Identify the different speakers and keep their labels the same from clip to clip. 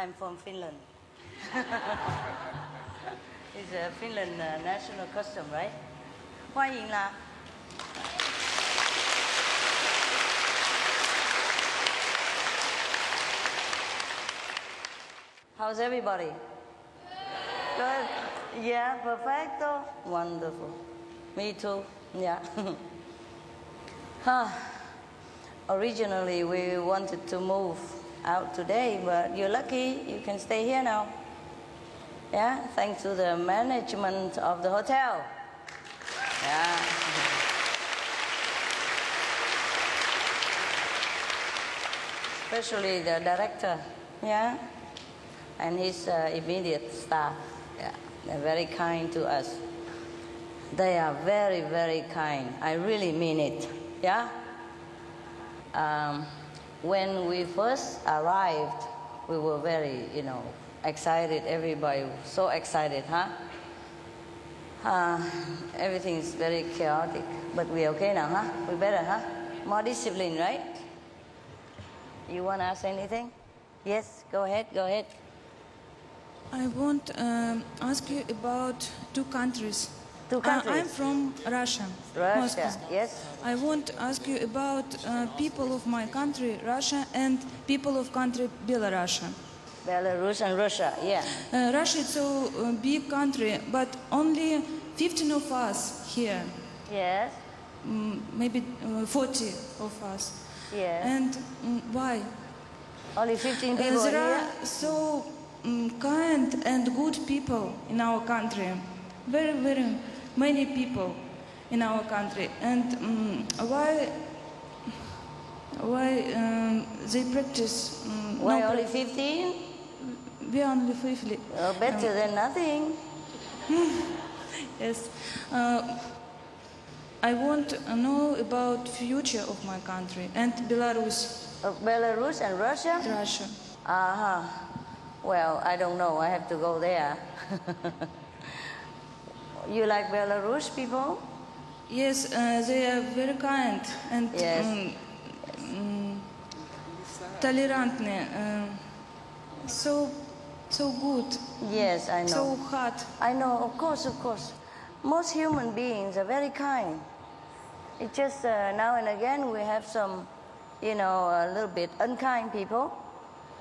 Speaker 1: I'm from Finland. It's a Finland national custom, right? 欢迎啦。How's everybody? Good. Yeah, perfecto. Wonderful. Me too. Yeah. Originally, we wanted to move out today, but you're lucky. You can stay here now. Yeah, thanks to the management of the hotel. Yeah. Especially the director. Yeah. And his immediate staff. Yeah. They're very kind to us. They are very, very kind. I really mean it. Yeah? When we first arrived, we were very, excited. Everybody was so excited, huh? Everything is very chaotic. But we're okay now, huh? We're better, huh? More discipline, right? You want to ask anything? Yes, go ahead, go ahead.
Speaker 2: I want to ask you about two countries.
Speaker 1: Two countries?
Speaker 2: I'm from Russia.
Speaker 1: Russia, yes.
Speaker 2: I want to ask you about people of my country, Russia, and people of country, Belarus.
Speaker 1: Belarus and Russia, yeah.
Speaker 2: Russia is a big country, but only 15 of us here.
Speaker 1: Yes.
Speaker 2: Maybe 40 of us.
Speaker 1: Yes.
Speaker 2: And why?
Speaker 1: Only 15 people
Speaker 2: there
Speaker 1: here?
Speaker 2: Are so kind and good people in our country. Very, very many people in our country. And why they practice...
Speaker 1: Why only 15?
Speaker 2: We are only 50.
Speaker 1: Better than nothing.
Speaker 2: Yes. I want to know about future of my country and Belarus.
Speaker 1: Belarus and Russia?
Speaker 2: Russia.
Speaker 1: Uh-huh. Well, I don't know. I have to go there. You like Belarus people?
Speaker 2: Yes, they are very kind and
Speaker 1: yes.
Speaker 2: Tolerantne. So good.
Speaker 1: Yes, I know.
Speaker 2: So hot.
Speaker 1: I know, of course, of course. Most human beings are very kind. It's just now and again we have some, a little bit unkind people.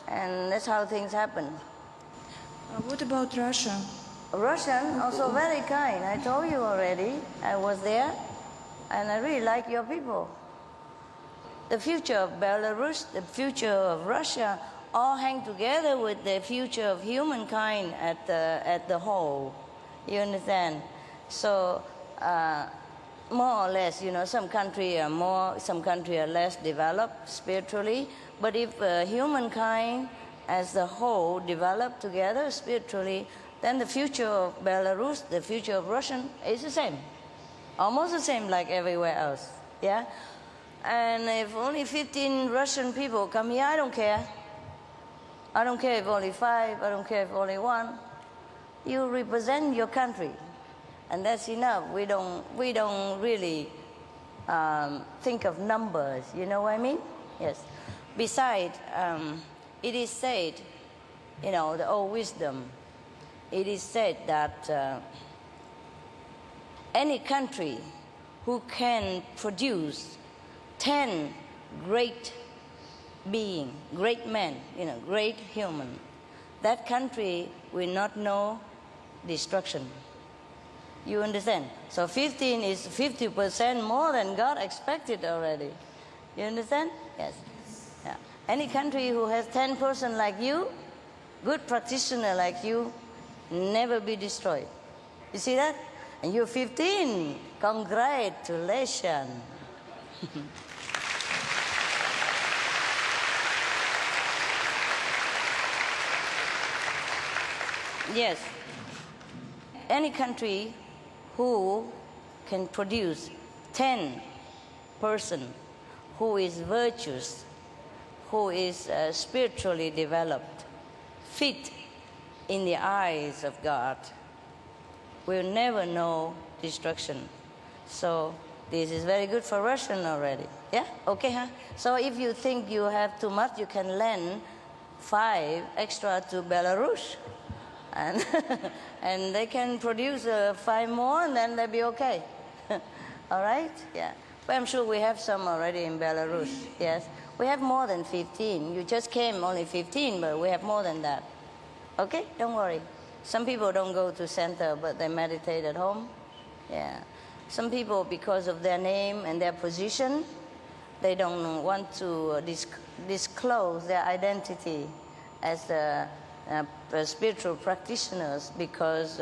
Speaker 1: And that's how things happen.
Speaker 2: What about Russia?
Speaker 1: Russian, also very kind. I told you already. I was there. And I really like your people. The future of Belarus, the future of Russia, all hang together with the future of humankind at the whole. You understand? So, more or less, some countries are more, some countries are less developed spiritually. But if humankind as the whole develop together spiritually, then the future of Belarus, the future of Russian is the same. Almost the same like everywhere else. Yeah? And if only 15 Russian people come here, I don't care. I don't care if only 5, I don't care if only 1. You represent your country. And that's enough. We don't really think of numbers. You know what I mean? Yes. Besides, it is said, the old wisdom, it is said that any country who can produce 10 great beings, great men, great human, that country will not know destruction. You understand? So 15 is 50% more than God expected already. You understand? Yes. Yeah. Any country who has 10 persons like you, good practitioner like you, never be destroyed. You see that? And you're 15. Congratulations. Yes. Any country who can produce 10 persons who is virtuous, who is spiritually developed, fit in the eyes of God, will never know destruction. So this is very good for Russian already. Yeah? Okay, huh? So if you think you have too much, you can lend 5 extra to Belarus, and and they can produce 5 more, and then they'll be okay. All right? Yeah. But I'm sure we have some already in Belarus. Yes. We have more than 15. You just came only 15, but we have more than that. Okay? Don't worry. Some people don't go to center, but they meditate at home. Yeah. Some people, because of their name and their position, they don't want to disclose their identity as spiritual practitioners, because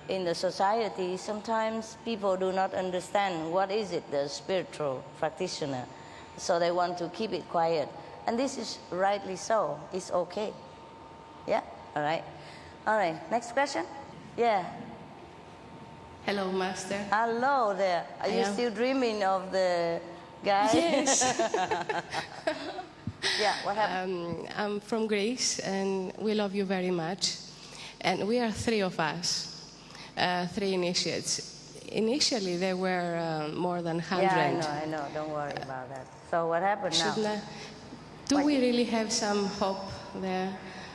Speaker 1: in the society, sometimes people do not understand what is it, the spiritual practitioner. So they want to keep it quiet. And this is rightly so. It's okay. Yeah? All right. All right. Next question? Yeah.
Speaker 3: Hello, Master.
Speaker 1: Hello there. Are you still dreaming of the guy?
Speaker 3: Yes.
Speaker 1: Yeah, what happened?
Speaker 3: I'm from Greece, and we love you very much. And we are 3 of us, 3 initiates. Initially, there were more than 100.
Speaker 1: Yeah, I know. Don't worry about that. So what happened now?
Speaker 3: Do we really have some hope there?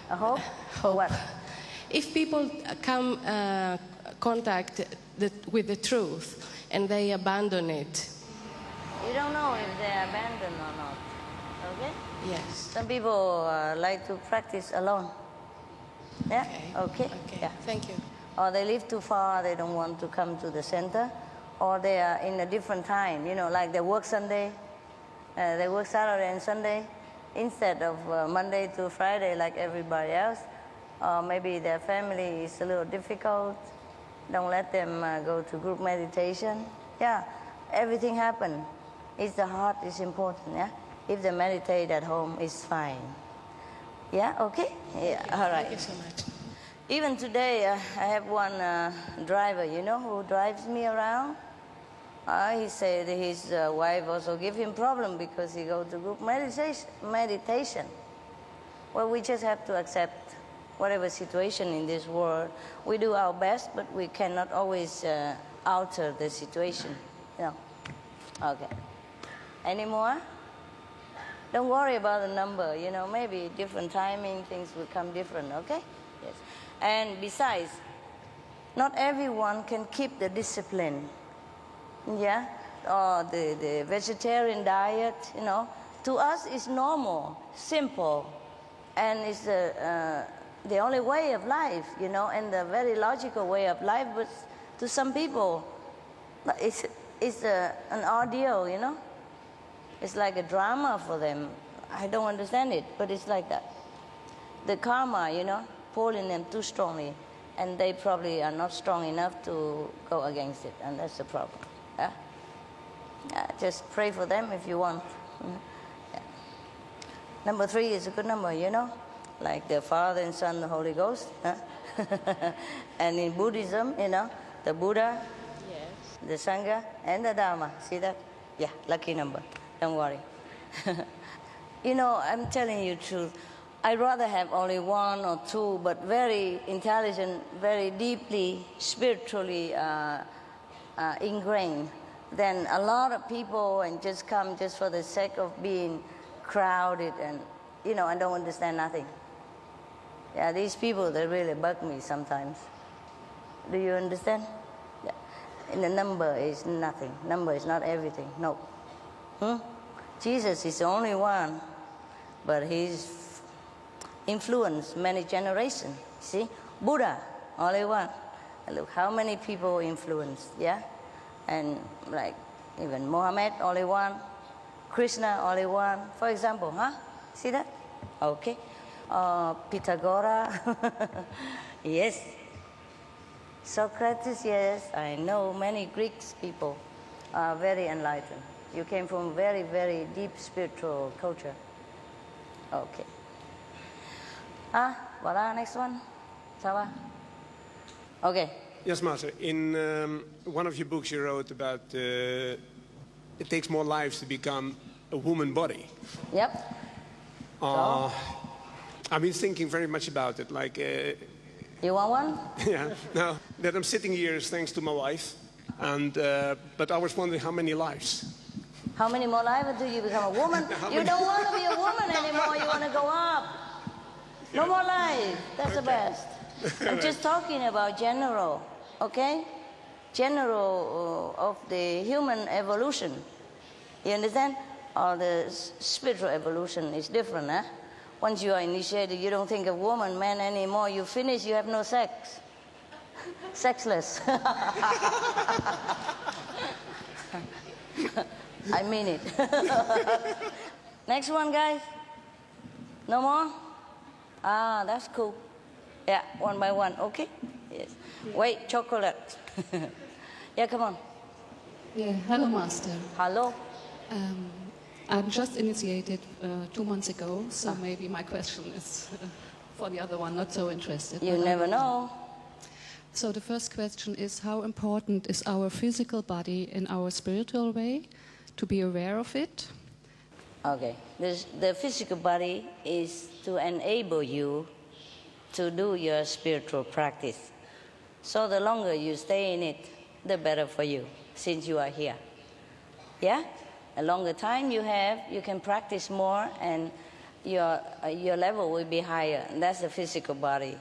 Speaker 1: A hope?
Speaker 3: Hope.
Speaker 1: What?
Speaker 3: If people come contact with the truth and they abandon it.
Speaker 1: You don't know if they abandon or not. Okay?
Speaker 3: Yes.
Speaker 1: Some people like to practice alone. Yeah? Okay. Yeah.
Speaker 3: Thank you.
Speaker 1: Or they live too far, they don't want to come to the center. Or they are in a different time, like they work Sunday. They work Saturday and Sunday instead of Monday to Friday like everybody else. Or maybe their family is a little difficult. Don't let them go to group meditation. Yeah, everything happens. It's the heart is important, yeah? If they meditate at home, it's fine. Yeah, okay? Yeah, all right.
Speaker 3: Thank you so much.
Speaker 1: Even today, I have one driver, who drives me around. He said his wife also give him problem because he go to group meditation. Well, we just have to accept whatever situation in this world. We do our best, but we cannot always alter the situation. Okay. Any more? Don't worry about the number. Maybe different timing, things will come different. Okay? Yes. And besides, not everyone can keep the discipline. Yeah? Or the vegetarian diet, To us, it's normal, simple, and it's the only way of life, and the very logical way of life. But to some people, it's an ordeal, It's like a drama for them. I don't understand it, but it's like that. The karma, pulling them too strongly, and they probably are not strong enough to go against it, and that's the problem. Yeah? Just pray for them if you want. Yeah. Number 3 is a good number, like the Father and Son, the Holy Ghost. And in Buddhism, the Buddha, yes, the Sangha, and the Dharma. See that? Yeah, lucky number. Don't worry. I'm telling you the truth. I'd rather have only 1 or 2, but very intelligent, very deeply, spiritually ingrained, than a lot of people and just come just for the sake of being crowded and, I don't understand nothing. Yeah, these people, they really bug me sometimes. Do you understand? Yeah. And the number is nothing. Number is not everything. No. Jesus is the only one, but he's influenced many generations. See? Buddha, only one. And look how many people influenced, yeah? And like even Muhammad, only one. Krishna, only one. For example, See that? Okay. Pythagoras, yes. Socrates, yes. I know many Greek people are very enlightened. You came from very, very deep spiritual culture. Okay. Voilà, next one. Ça va? Okay.
Speaker 4: Yes, Master. In one of your books you wrote about it takes more lives to become a woman body.
Speaker 1: Yep.
Speaker 4: I've been thinking very much about it. Like,
Speaker 1: you want one?
Speaker 4: Yeah. Now that I'm sitting here is thanks to my wife, and but I was wondering how many lives.
Speaker 1: How many more lives until you become a woman? You don't want to be a woman anymore. You want to go up. No more life. That's the best. I'm just talking about general, okay? General of the human evolution. You understand? Or the spiritual evolution is different, huh? Once you are initiated, you don't think of woman, man anymore. You finish, you have no sex. Sexless. I mean it. Next one, guys. No more? Ah, that's cool. Yeah, one by one. Okay? Yes. Wait, chocolate. Yeah, come on.
Speaker 5: Yeah, hello, Master.
Speaker 1: Hello.
Speaker 5: I'm just initiated 2 months ago, so maybe my question is for the other one, not so interested.
Speaker 1: You never know.
Speaker 5: So the first question is, how important is our physical body in our spiritual way, to be aware of it?
Speaker 1: Okay. The physical body is to enable you to do your spiritual practice. So the longer you stay in it, the better for you, since you are here. Yeah? The longer time you have, you can practice more, and your level will be higher. And that's the physical body,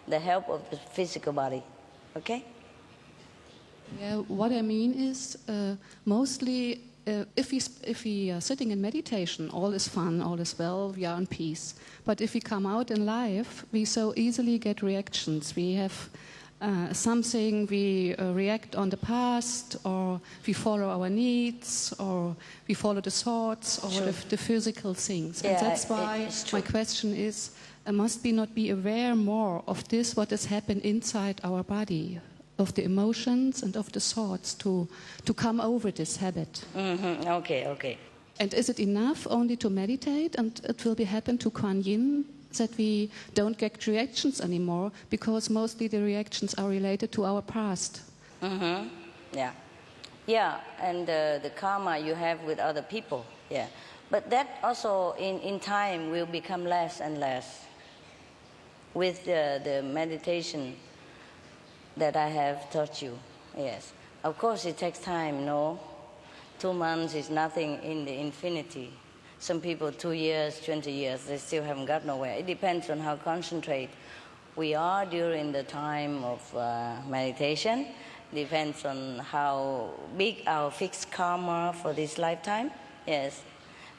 Speaker 1: the help of the physical body. Okay?
Speaker 5: Yeah, what I mean is, mostly, if we are sitting in meditation, all is fun, all is well, we are in peace. But if we come out in life, we so easily get reactions. We have something, we react on the past, or we follow our needs, or we follow the thoughts, or the physical things.
Speaker 1: Yeah,
Speaker 5: and that's why my question is, must we not be aware more of this, what has happened inside our body, of the emotions and of the thoughts, to come over this habit?
Speaker 1: Mm-hmm. Okay.
Speaker 5: And is it enough only to meditate, and it will be happen to Kuan Yin, that we don't get reactions anymore, because mostly the reactions are related to our past?
Speaker 1: Mm-hmm. Yeah, and the karma you have with other people. Yeah, but that also in time will become less and less with the meditation that I have taught you. Yes, of course it takes time. No, 2 months is nothing in the infinity. Some people 2 years, 20 years, they still haven't got nowhere. It depends on how concentrate we are during the time of meditation. Depends on how big our fixed karma for this lifetime. Yes,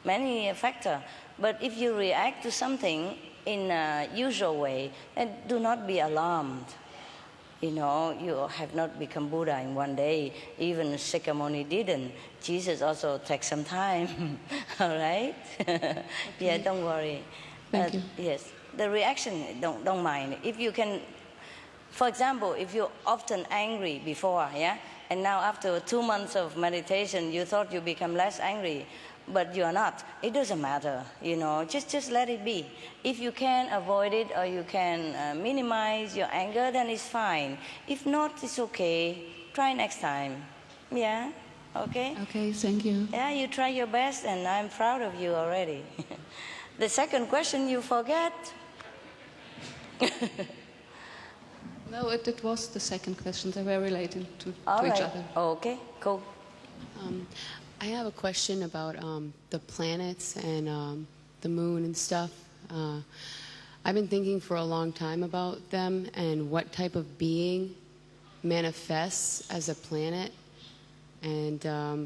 Speaker 1: many factors. But if you react to something in a usual way, then do not be alarmed. You know, you have not become Buddha in one day. Even Shakyamuni didn't. Jesus also takes some time. All right? Okay. Yeah, don't worry.
Speaker 5: Thank you.
Speaker 1: Yes, the reaction, don't mind. If you can, for example, if you're often angry before, yeah, and now after 2 months of meditation, you thought you become less angry, but you are not. It doesn't matter, you know. Just let it be. If you can avoid it, or you can minimize your anger, then it's fine. If not, it's okay. Try next time. Yeah. Okay?
Speaker 5: Okay, thank you.
Speaker 1: Yeah, you try your best, and I'm proud of you already. The second question you forget?
Speaker 5: No, it was the second question. They were related to
Speaker 1: All
Speaker 5: each
Speaker 1: right.
Speaker 5: other.
Speaker 1: Okay, cool.
Speaker 6: I have a question about the planets and the moon and stuff. I've been thinking for a long time about them and what type of being manifests as a planet, and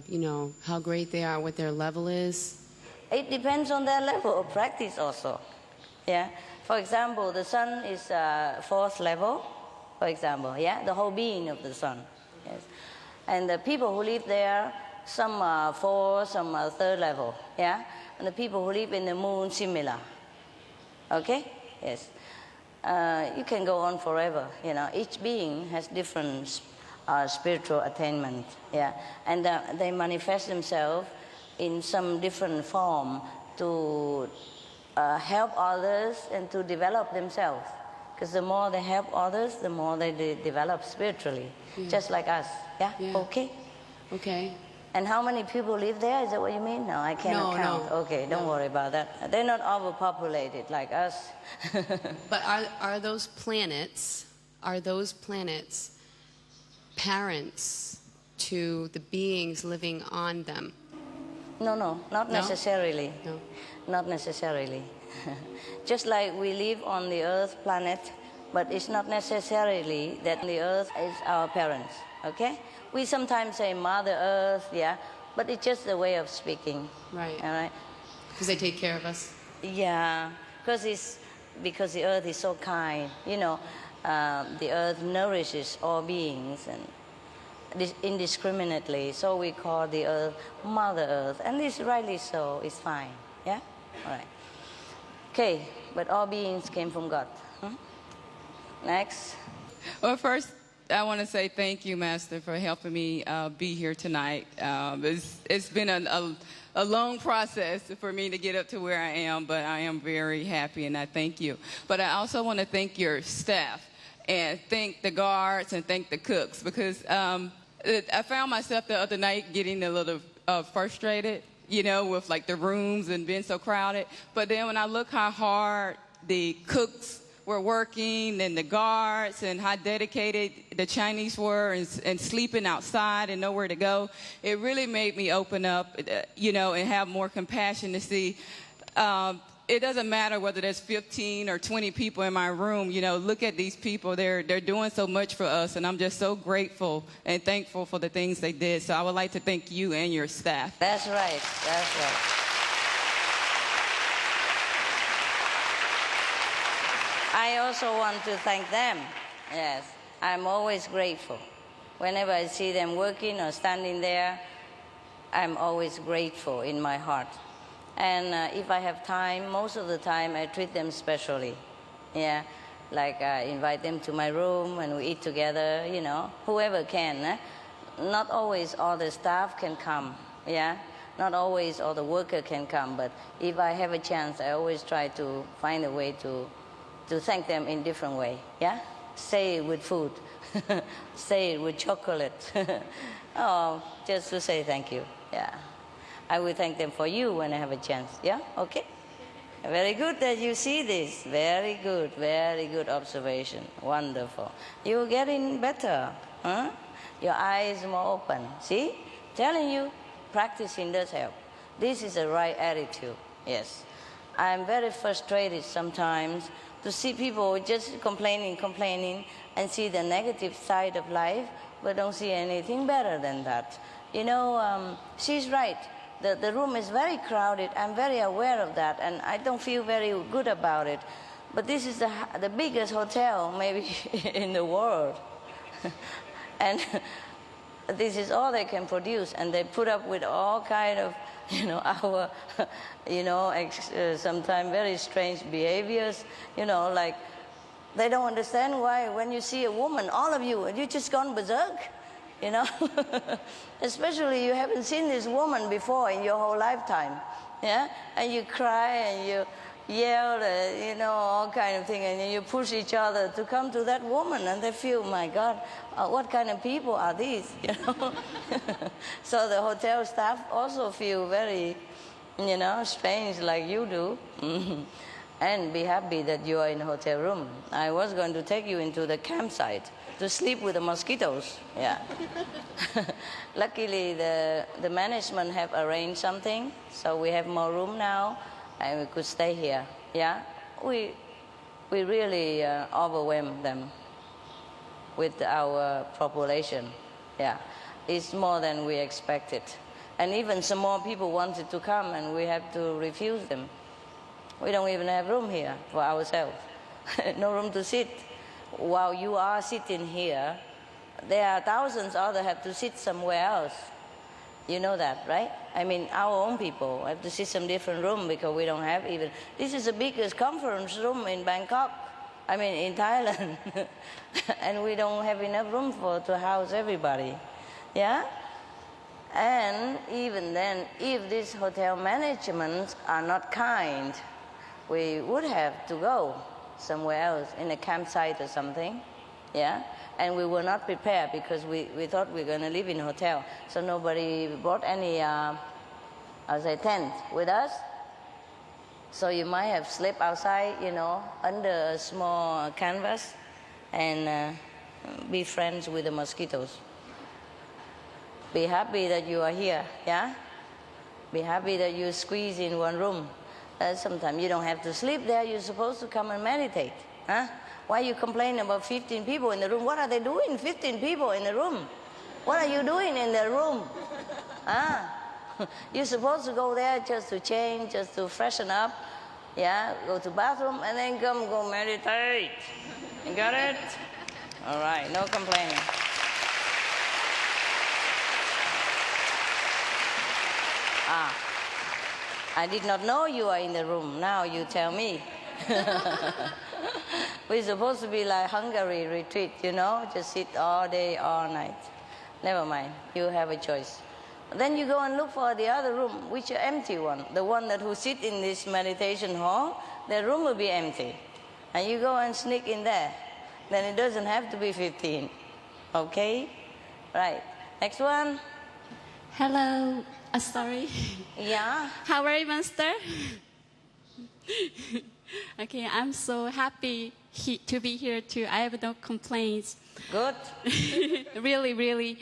Speaker 6: you know, how great they are, what their level is.
Speaker 1: It depends on their level of practice also. Yeah. For example, the sun is 4th level, for example, yeah, the whole being of the sun. Yes. And the people who live there, some are 4th, some are 3rd level, yeah. And the people who live in the moon, similar. Okay? Yes. You can go on forever, you know. Each being has different spiritual attainment, yeah. And they manifest themselves in some different form to help others and to develop themselves. Because the more they help others, the more they develop spiritually, just like us. Yeah? Okay?
Speaker 6: Okay.
Speaker 1: And how many people live there? Is that what you mean? No, I cannot count.
Speaker 6: No.
Speaker 1: Okay, don't worry about that. They're not overpopulated like us.
Speaker 6: But are those planets parents to the beings living on them?
Speaker 1: No, not necessarily.
Speaker 6: No.
Speaker 1: Not necessarily. Just like we live on the Earth planet, but it's not necessarily that the Earth is our parents, okay? We sometimes say Mother Earth, yeah, but it's just a way of speaking.
Speaker 6: Right.
Speaker 1: All right?
Speaker 6: Because they take care of us.
Speaker 1: Yeah, because the Earth is so kind, you know. The Earth nourishes all beings and indiscriminately, so we call the Earth Mother Earth, and this rightly so, it's fine, yeah? All right. Okay, but all beings came from God. Next.
Speaker 7: Well, first, I want to say thank you, Master, for helping me be here tonight. It's been a long process for me to get up to where I am, but I am very happy, and I thank you. But I also want to thank your staff and thank the guards and thank the cooks, because I found myself the other night getting a little frustrated, you know, with like the rooms and being so crowded. But then when I look how hard the cooks were working and the guards and how dedicated the Chinese were and sleeping outside and nowhere to go, it really made me open up, you know, and have more compassion to see it doesn't matter whether there's 15 or 20 people in my room, you know, look at these people. They're doing so much for us, and I'm just so grateful and thankful for the things they did. So I would like to thank you and your staff.
Speaker 1: That's right. That's right. I also want to thank them. Yes, I'm always grateful. Whenever I see them working or standing there, I'm always grateful in my heart. And if I have time, most of the time I treat them specially. Yeah, like I invite them to my room and we eat together, you know, whoever can. Not always all the staff can come, yeah. Not always all the worker can come, but if I have a chance, I always try to find a way to thank them in different way, yeah. Say it with food, say it with chocolate, oh, just to say thank you, yeah. I will thank them for you when I have a chance. Yeah? Okay? Very good that you see this. Very good observation. Wonderful. You're getting better. Huh? Your eyes more open. See? Telling you, practicing does help. This is the right attitude. Yes. I'm very frustrated sometimes to see people just complaining, and see the negative side of life, but don't see anything better than that. You know, she's right. The room is very crowded. I'm very aware of that, and I don't feel very good about it. But this is the biggest hotel maybe in the world. And this is all they can produce, and they put up with all kind of, you know, our, you know, sometimes very strange behaviors, you know, like they don't understand why when you see a woman, all of you just gone berserk. You know, especially you haven't seen this woman before in your whole lifetime, yeah? And you cry and you yell, you know, all kind of thing, and you push each other to come to that woman, and they feel, my God, what kind of people are these, you know? So the hotel staff also feel very, you know, strange like you do. And be happy that you are in a hotel room. I was going to take you into the campsite to sleep with the mosquitoes, yeah. Luckily, the management have arranged something, so we have more room now, and we could stay here, yeah. We really overwhelm them with our population, yeah. It's more than we expected. And even some more people wanted to come, and we have to refuse them. We don't even have room here for ourselves. No room to sit. While you are sitting here, there are thousands others have to sit somewhere else. You know that, right? I mean, our own people have to sit some different room because we don't have even. This is the biggest conference room in Bangkok. I mean, in Thailand. And we don't have enough room to house everybody. Yeah? And even then, if these hotel managements are not kind, we would have to go somewhere else, in a campsite or something, yeah? And we were not prepared because we thought we were going to live in a hotel. So nobody brought any, tent with us. So you might have slept outside, you know, under a small canvas and be friends with the mosquitoes. Be happy that you are here, yeah? Be happy that you squeeze in one room. Sometimes you don't have to sleep there. You're supposed to come and meditate. Huh? Why you complain about 15 people in the room? What are they doing, 15 people in the room? What are you doing in the room? Huh? You're supposed to go there just to change, just to freshen up. Yeah, go to bathroom and then go meditate. You got it? All right, no complaining. I did not know you are in the room. Now you tell me. We're supposed to be like Hungary retreat, you know, just sit all day, all night. Never mind, you have a choice. Then you go and look for the other room, which is empty one. The one that who sit in this meditation hall, their room will be empty. And you go and sneak in there. Then it doesn't have to be 15. Okay? Right. Next one.
Speaker 8: Hello. Sorry.
Speaker 1: Yeah?
Speaker 8: How are you, Master? Okay, I'm so happy to be here too. I have no complaints.
Speaker 1: Good.
Speaker 8: Really, really.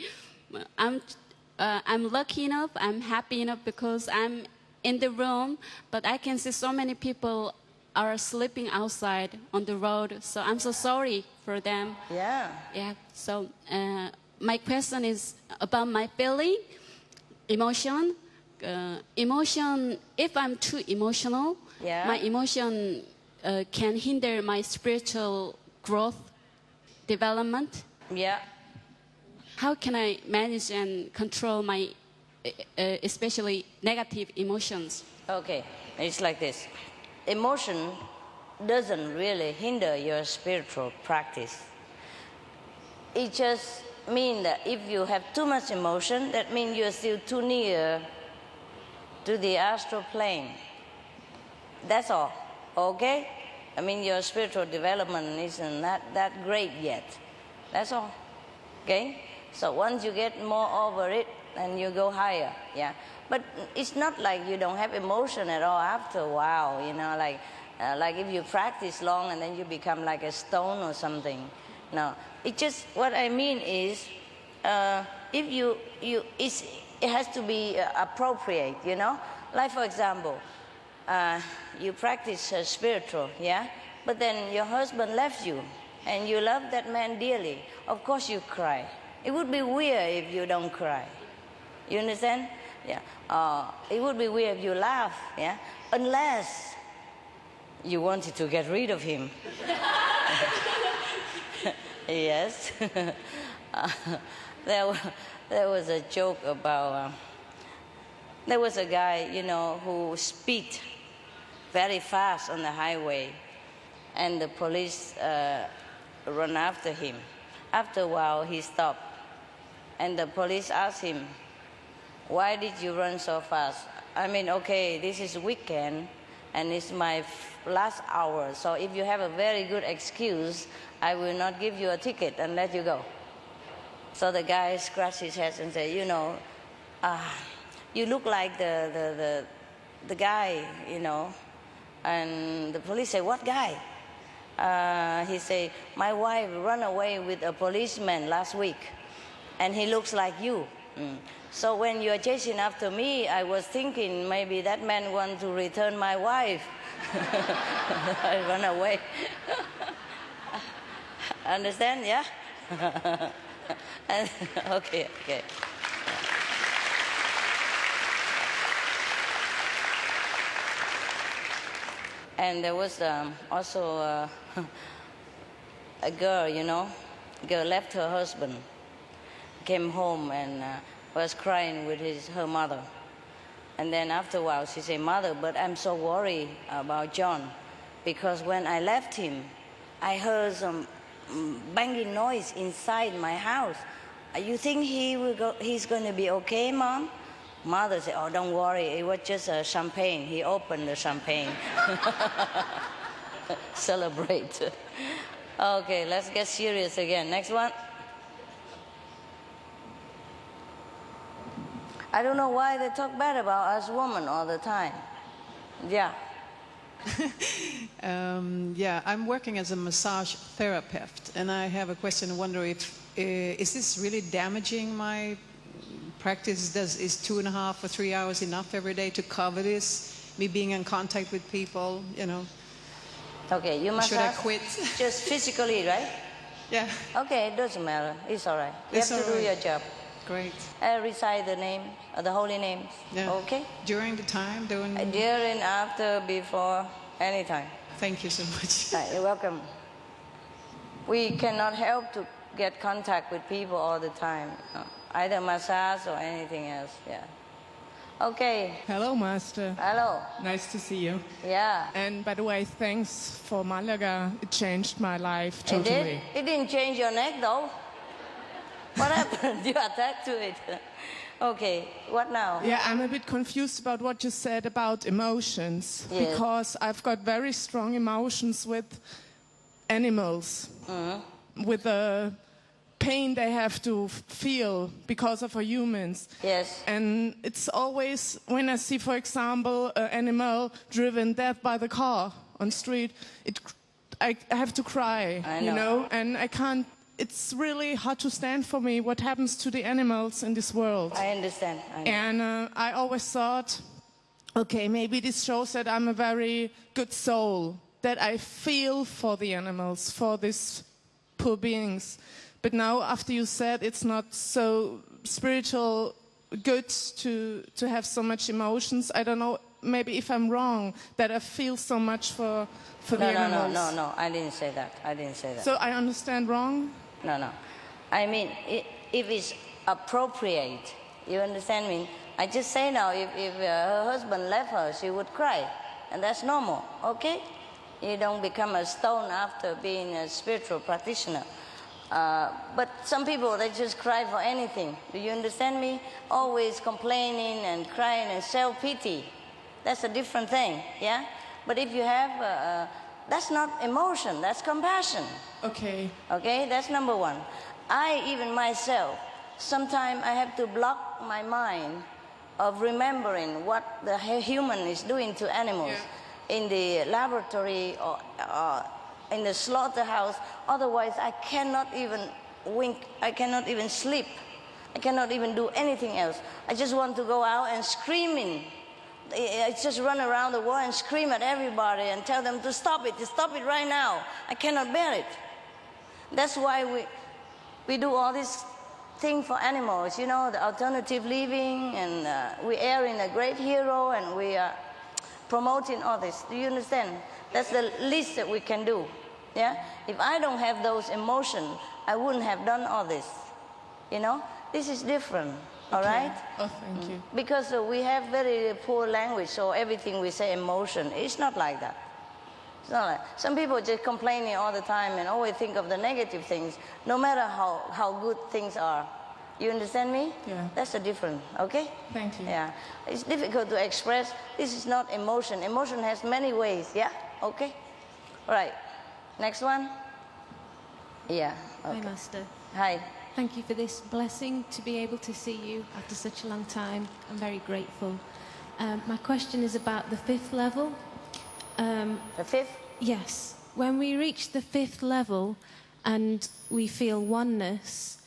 Speaker 8: I'm lucky enough, I'm happy enough because I'm in the room, but I can see so many people are sleeping outside on the road, so I'm so sorry for them.
Speaker 1: Yeah.
Speaker 8: Yeah, so my question is about my feeling, emotion. Emotion, if I'm too emotional,
Speaker 1: yeah,
Speaker 8: my emotion can hinder my spiritual growth, development.
Speaker 1: Yeah.
Speaker 8: How can I manage and control my, especially negative emotions?
Speaker 1: Okay, it's like this. Emotion doesn't really hinder your spiritual practice. It just means that if you have too much emotion, that means you're still too near to the astral plane. That's all, okay? I mean, your spiritual development isn't that great yet. That's all, okay? So once you get more over it, and you go higher, yeah. But it's not like you don't have emotion at all after a while, you know, like if you practice long and then you become like a stone or something. No, it just, what I mean is, if it has to be appropriate, you know. Like for example, you practice spiritual, yeah, but then your husband left you, and you love that man dearly. Of course you cry. It would be weird if you don't cry. You understand? Yeah. It would be weird if you laugh, yeah, unless you wanted to get rid of him. Yes. There was a joke about, there was a guy, you know, who speed very fast on the highway, and the police run after him. After a while, he stopped, and the police asked him, "Why did you run so fast?" I mean, okay, this is weekend, and it's my last hour, so if you have a very good excuse, I will not give you a ticket and let you go. So the guy scratched his head and said, "You know, you look like the guy, you know." And the police said, "What guy?" He said, "My wife ran away with a policeman last week, and he looks like you. So when you are chasing after me, I was thinking maybe that man wants to return my wife." I run away. Understand, yeah? Okay. And there was also a girl, you know, girl left her husband, came home and was crying with her mother. And then after a while she said, "Mother, but I'm so worried about John, because when I left him, I heard some banging noise inside my house. You think he's going to be okay, Mom?" Mother said, "Oh, don't worry, it was just a champagne. He opened the champagne." Celebrate. Okay, let's get serious again. Next one. I don't know why they talk bad about us women all the time. Yeah.
Speaker 9: Yeah, I'm working as a massage therapist, and I have a question. I wonder if is this really damaging my practice? Is 2.5 or 3 hours enough every day to cover this? me being in contact with people, you know.
Speaker 1: Okay, you must
Speaker 9: Should I
Speaker 1: ask
Speaker 9: quit?
Speaker 1: just physically, right?
Speaker 9: Yeah.
Speaker 1: Okay, it doesn't matter. It's all right. You
Speaker 9: It's
Speaker 1: have to
Speaker 9: all
Speaker 1: do
Speaker 9: right.
Speaker 1: your job.
Speaker 9: Great.
Speaker 1: Recite the name, the holy names.
Speaker 9: Yeah.
Speaker 1: Okay?
Speaker 9: During the time, during...
Speaker 1: During, after, before, anytime.
Speaker 9: Thank you so much.
Speaker 1: You're welcome. We cannot help to get contact with people all the time. Either massage or anything else. Yeah. Okay.
Speaker 10: Hello, Master.
Speaker 1: Hello.
Speaker 10: Nice to see you.
Speaker 1: Yeah.
Speaker 10: And by the way, thanks for Malaga. It changed my life
Speaker 1: It
Speaker 10: totally.
Speaker 1: did? It didn't change your neck, though. What happened? You attacked to it. Okay, what now?
Speaker 10: Yeah, I'm a bit confused about what you said about emotions.
Speaker 1: Yes.
Speaker 10: Because I've got very strong emotions with animals. With the pain they have to feel because of our humans.
Speaker 1: Yes.
Speaker 10: And it's always, when I see, for example, an animal driven dead by the car on street, I have to cry,
Speaker 1: I know.
Speaker 10: you know, and I can't, it's really hard to stand for me what happens to the animals in this world.
Speaker 1: I understand. I know.
Speaker 10: And I always thought, okay, maybe this shows that I'm a very good soul, that I feel for the animals, for these poor beings. But now, after you said it's not so spiritual good to have so much emotions, I don't know, maybe if I'm wrong, that I feel so much for the animals.
Speaker 1: No, I didn't say that. I didn't say that.
Speaker 10: So I understand wrong?
Speaker 1: No. I mean, if it's appropriate, you understand me? I just say now, if her husband left her, she would cry. And that's normal, okay? You don't become a stone after being a spiritual practitioner. But some people, they just cry for anything. Do you understand me? Always complaining and crying and self-pity. That's a different thing, yeah? But if you have, that's not emotion, that's compassion.
Speaker 10: Okay.
Speaker 1: Okay, that's number one. Even myself, sometimes I have to block my mind of remembering what the human is doing to animals in the laboratory or in the slaughterhouse. Otherwise, I cannot even wink, I cannot even sleep, I cannot even do anything else. I just want to go out and screaming. I just run around the world and scream at everybody and tell them to stop it right now. I cannot bear it. That's why we do all this thing for animals, you know, the alternative living, and we are in a great hero, and we are promoting all this. Do you understand? That's the least that we can do. Yeah? If I don't have those emotions, I wouldn't have done all this. You know? This is different. All right?
Speaker 10: Oh, thank you.
Speaker 1: Because we have very poor language, so everything we say emotion. It's not like that. It's not like some people just complaining all the time and always think of the negative things, no matter how good things are. You understand me?
Speaker 10: Yeah.
Speaker 1: That's the difference, okay?
Speaker 10: Thank you.
Speaker 1: Yeah. It's difficult to express. This is not emotion. Emotion has many ways, yeah? Okay? All right. Next one? Yeah. Okay.
Speaker 11: Hi, Master.
Speaker 1: Hi.
Speaker 11: Thank you for this blessing to be able to see you after such a long time. I'm very grateful. My question is about the fifth level.
Speaker 1: The fifth?
Speaker 11: Yes. When we reach the fifth level and we feel oneness,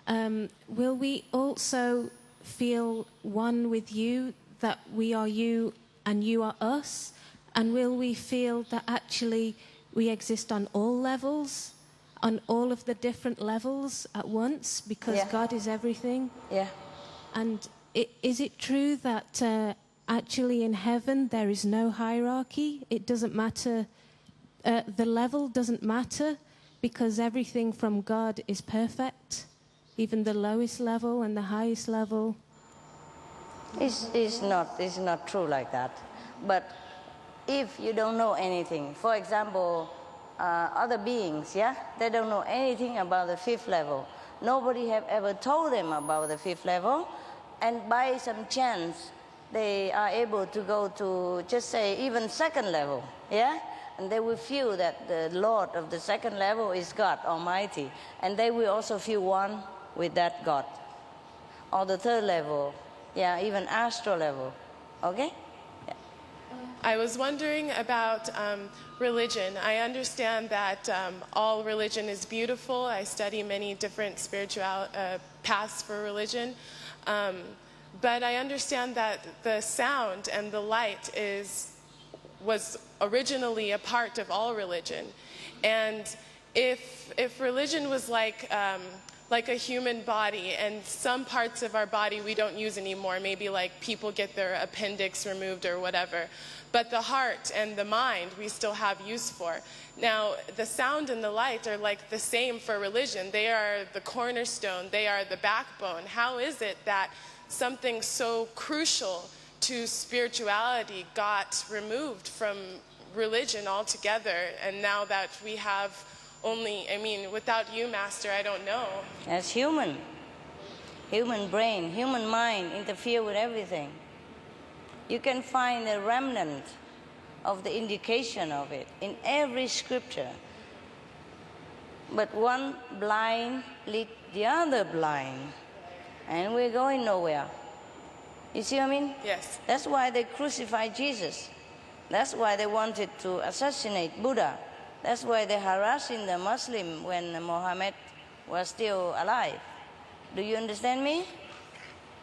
Speaker 11: will we also feel one with you, that we are you and you are us? And will we feel that actually we exist on all levels, on all of the different levels at once, because God is everything?
Speaker 1: Yeah.
Speaker 11: And is it true that actually in heaven there is no hierarchy? It doesn't matter, the level doesn't matter, because everything from God is perfect, even the lowest level and the highest level?
Speaker 1: It's not true like that. But if you don't know anything, for example, other beings, yeah, they don't know anything about the fifth level. Nobody have ever told them about the fifth level, and by some chance, they are able to go to, just say, even second level, yeah? And they will feel that the Lord of the second level is God Almighty, and they will also feel one with that God. Or the third level, yeah, even astral level, okay? Yeah.
Speaker 3: I was wondering about religion. I understand that all religion is beautiful. I study many different spiritual paths for religion.
Speaker 12: But I understand that the sound and the light was originally a part of all religion. And if religion was like a human body, and some parts of our body we don't use anymore, maybe like people get their appendix removed or whatever, but the heart and the mind we still have use for. Now, the sound and the light are like the same for religion. They are the cornerstone, they are the backbone. How is it that something so crucial to spirituality got removed from religion altogether, and now that we have only, I mean, without you, Master, I don't know.
Speaker 1: As human brain, human mind interfere with everything. You can find a remnant of the indication of it in every scripture. But one blind leads the other blind, and we're going nowhere. You see what I mean?
Speaker 12: Yes.
Speaker 1: That's why they crucified Jesus. That's why they wanted to assassinate Buddha. That's why they're harassing the Muslim when Muhammad was still alive. Do you understand me?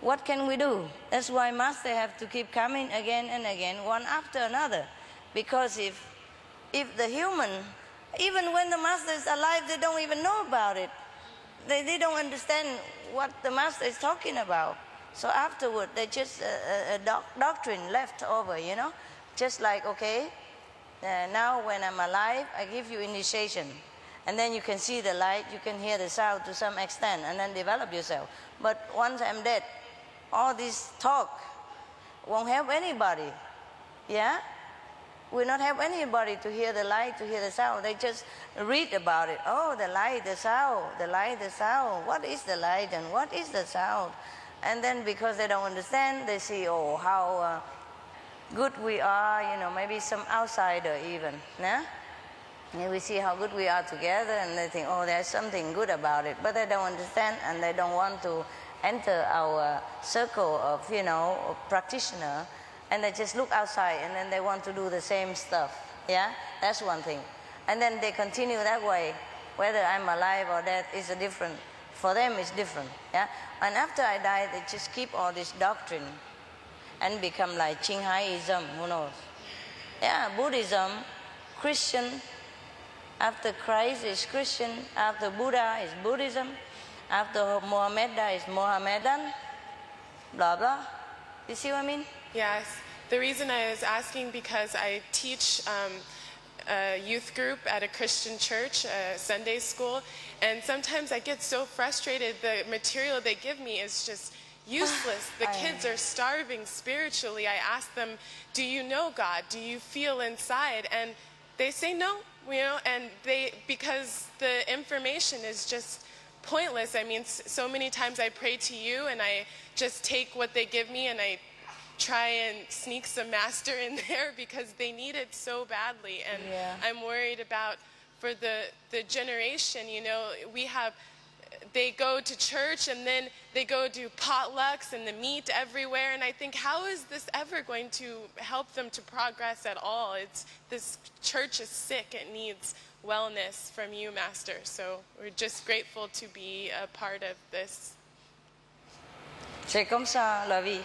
Speaker 1: What can we do? That's why Master have to keep coming again and again, one after another. Because if the human, even when the Master is alive, they don't even know about it. They don't understand what the Master is talking about. So afterward, they just a doctrine left over, you know. Just like, okay, now when I'm alive, I give you initiation. And then you can see the light, you can hear the sound to some extent, and then develop yourself. But once I'm dead, all this talk won't help anybody. Yeah? Will not help anybody to hear the light, to hear the sound. They just read about it. Oh, the light, the sound, the light, the sound. What is the light and what is the sound? And then because they don't understand, they see, oh, how good we are, you know, maybe some outsider even. Yeah? And we see how good we are together, and they think, oh, there's something good about it. But they don't understand, and they don't want to enter our circle of, you know, practitioner, and they just look outside, and then they want to do the same stuff. Yeah, that's one thing. And then they continue that way. Whether I'm alive or dead is a different. For them, it's different. Yeah, and after I die, they just keep all this doctrine and become like Qinghaism. Who knows? Yeah, Buddhism, Christian. After Christ is Christian. After Buddha is Buddhism. After Mohammedan is Mohammedan, blah, blah. You see what I mean?
Speaker 12: Yes. The reason I was asking, because I teach a youth group at a Christian church, a Sunday school, and sometimes I get so frustrated. The material they give me is just useless. The kids are starving spiritually. I ask them, do you know God? Do you feel inside? And they say no, you know, and because the information is just pointless. I mean, so many times I pray to you and I just take what they give me and I try and sneak some Master in there because they need it so badly. And I'm worried about for the generation, you know, they go to church and then they go do potlucks and the meat everywhere, and I think, how is this ever going to help them to progress at all? This church is sick. It needs wellness from you, Master. So we're just grateful to be a part of this.
Speaker 1: C'est comme ça la vie.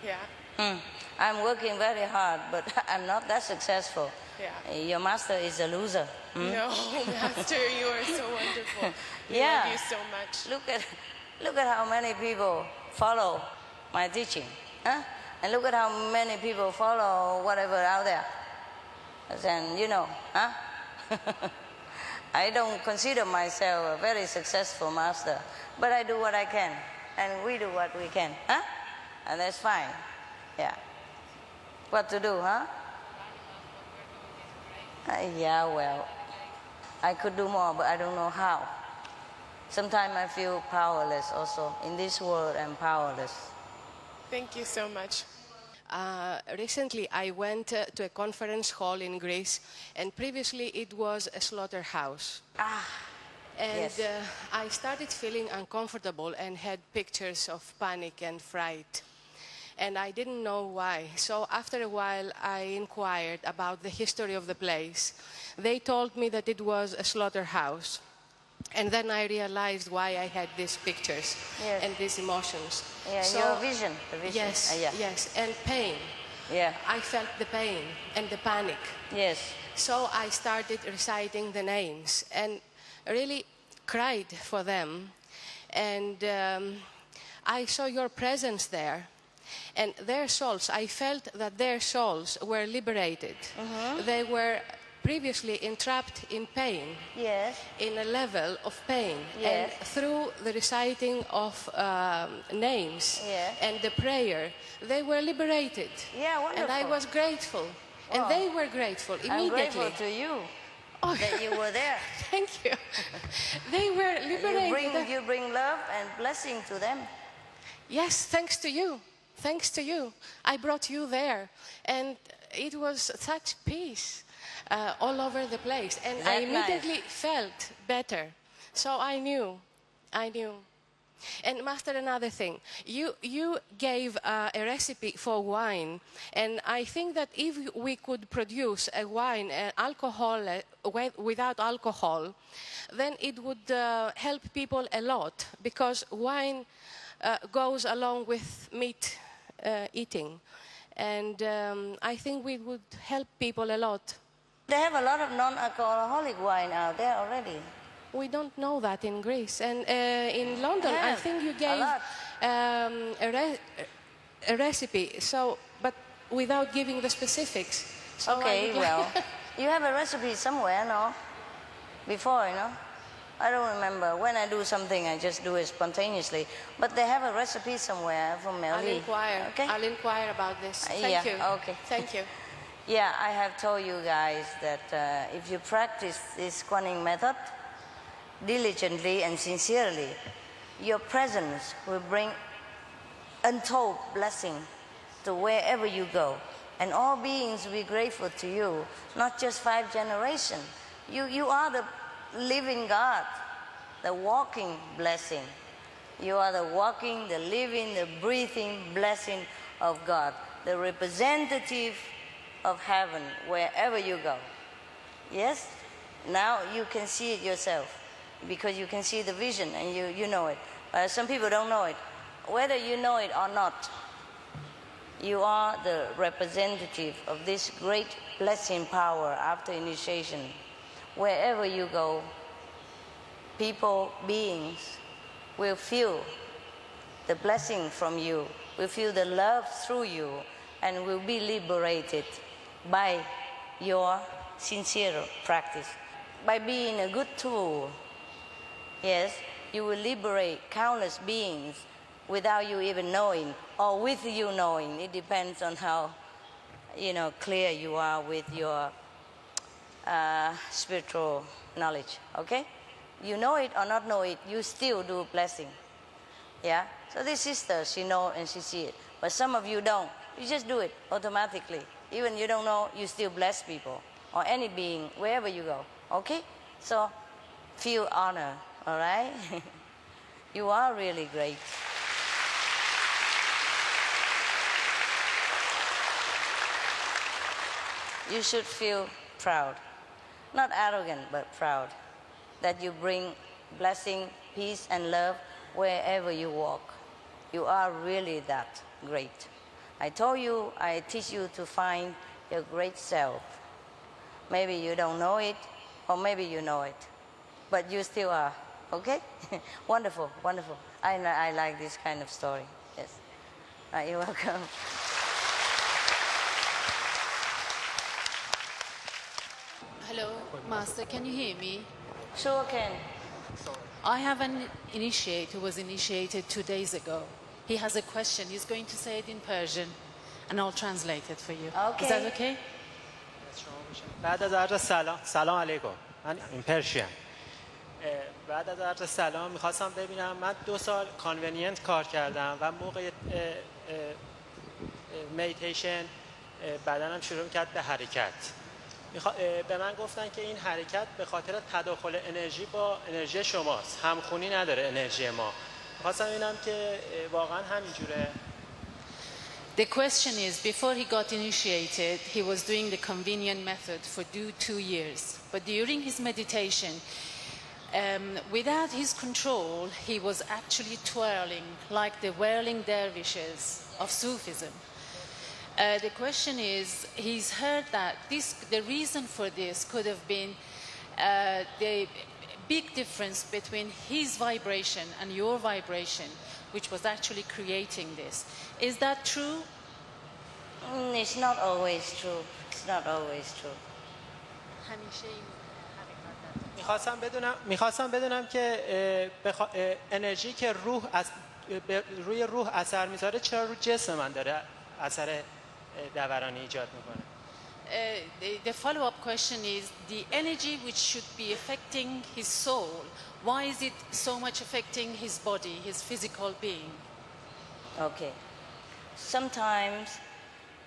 Speaker 12: Yeah.
Speaker 1: I'm working very hard, but I'm not that successful.
Speaker 12: Yeah.
Speaker 1: Your Master is a loser.
Speaker 12: No, Master, you are so wonderful. We
Speaker 1: Yeah.
Speaker 12: love you so much.
Speaker 1: Look at how many people follow my teaching. Huh? And look at how many people follow whatever out there. And you know, huh? I don't consider myself a very successful master, but I do what I can, and we do what we can, huh? And that's fine. Yeah. What to do, huh? Yeah, well, I could do more, but I don't know how. Sometimes I feel powerless also. In this world, I'm powerless.
Speaker 12: Thank you so much.
Speaker 3: Recently, I went to a conference hall in Greece, and previously it was a slaughterhouse. And
Speaker 1: yes.
Speaker 3: I started feeling uncomfortable and had pictures of panic and fright. And I didn't know why. So after a while, I inquired about the history of the place. They told me that it was a slaughterhouse. And then I realized why I had these pictures and these emotions.
Speaker 1: Yeah,
Speaker 3: So,
Speaker 1: your vision, the vision.
Speaker 3: Yes,
Speaker 1: Yeah.
Speaker 3: yes, and pain.
Speaker 1: Yeah.
Speaker 3: I felt the pain and the panic.
Speaker 1: Yes.
Speaker 3: So I started reciting the names and really cried for them. And I saw your presence there. And their souls, I felt that their souls were liberated. They were previously entrapped in pain, in a level of pain. And through the reciting of names and the prayer, they were liberated.
Speaker 1: Yeah, wonderful.
Speaker 3: And I was grateful. And they were grateful immediately.
Speaker 1: I'm grateful to you that you were there.
Speaker 3: Thank you. They were liberated.
Speaker 1: You bring love and blessing to them.
Speaker 3: Yes, thanks to you. Thanks to you. I brought you there. And it was such peace all over the place. And I immediately felt better. So I knew. And Master, another thing. You gave a recipe for wine. And I think that if we could produce a wine, alcohol, without alcohol, then it would help people a lot. Because wine goes along with meat eating. And I think we would help people a lot.
Speaker 1: They have a lot of non-alcoholic wine out there already.
Speaker 3: We don't know that in Greece. And in London, I think you gave a recipe, but without giving the specifics. So
Speaker 1: okay, well, you have a recipe somewhere, no? Before, you know? I don't remember. When I do something, I just do it spontaneously. But they have a recipe somewhere from Mel Lee.
Speaker 3: I'll inquire.
Speaker 1: Okay?
Speaker 3: I'll inquire about this. Thank you.
Speaker 1: Okay.
Speaker 3: Thank you.
Speaker 1: Yeah, I have told you guys that if you practice this Kuan method diligently and sincerely, your presence will bring untold blessing to wherever you go. And all beings will be grateful to you, not just 5 generations. You are the living God, the walking blessing. You are the walking, the living, the breathing blessing of God, the representative of heaven wherever you go. Yes? Now you can see it yourself because you can see the vision and you know it. Some people don't know it. Whether you know it or not, you are the representative of this great blessing power after initiation. Wherever you go, people, beings will feel the blessing from you, will feel the love through you, and will be liberated by your sincere practice. By being a good tool, yes, you will liberate countless beings without you even knowing, or with you knowing. It depends on how, clear you are with your spiritual knowledge, okay? You know it or not know it, you still do blessing, yeah? So this sister, she know and she see it, but some of you don't. You just do it automatically. Even you don't know, you still bless people, or any being, wherever you go, okay? So feel honor, all right? You are really great. You should feel proud. Not arrogant, but proud, that you bring blessing, peace, and love wherever you walk. You are really that great. I told you, I teach you to find your great self. Maybe you don't know it, or maybe you know it, but you still are, okay? Wonderful, wonderful. I like this kind of story, yes. You're welcome.
Speaker 13: Hello, Master, can you hear me?
Speaker 1: Sure can.
Speaker 13: I have an initiate who was initiated 2 days ago. He has a question. He's going to say it in Persian, and I'll translate it for you.
Speaker 1: Okay.
Speaker 13: Is that okay?
Speaker 14: بعد از عرض سلام علیکم. من این پرشیم. بعد از عرض سلام میخواستم ببینم، من 2 سال کانونینت کار کردم و موقع میتیشن بدنم شروع کرد به حرکت. به من گفتن که این حرکت به خاطر تداخل انرژی با انرژی شماست، همخونی نداره انرژی ما. میخواستم ببینم که واقعا همینجوره.
Speaker 13: The question is, before he got initiated, he was doing the convenient method for 2 years. But during his meditation, Without his control, he was actually twirling like the whirling dervishes of Sufism. The question is, he's heard that the reason for this could have been the big difference between his vibration and your vibration, which was actually creating this. Is that true?
Speaker 1: It's not always true. It's not always true.
Speaker 14: میخواستم بدونم که انرژی که روی روح اثر میذاره چرا رو جسم من داره اثر دورانی ایجاد میکنه.
Speaker 13: The follow-up question is, the energy which should be affecting his soul, why is it so much affecting his body, his physical being?
Speaker 1: Okay. Sometimes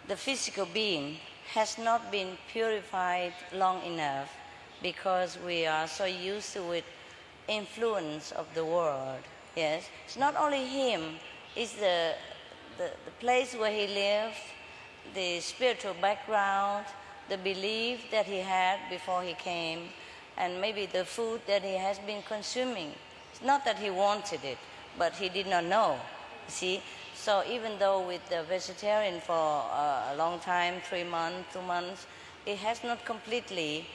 Speaker 1: the physical being has not been purified long enough because we are so used to it influence of the world. Yes. It's not only him, it's the place where he lived, the spiritual background, the belief that he had before he came, and maybe the food that he has been consuming. It's not that he wanted it, but he did not know. See? So even though with the vegetarian for a long time, 3 months, 2 months, it has not completely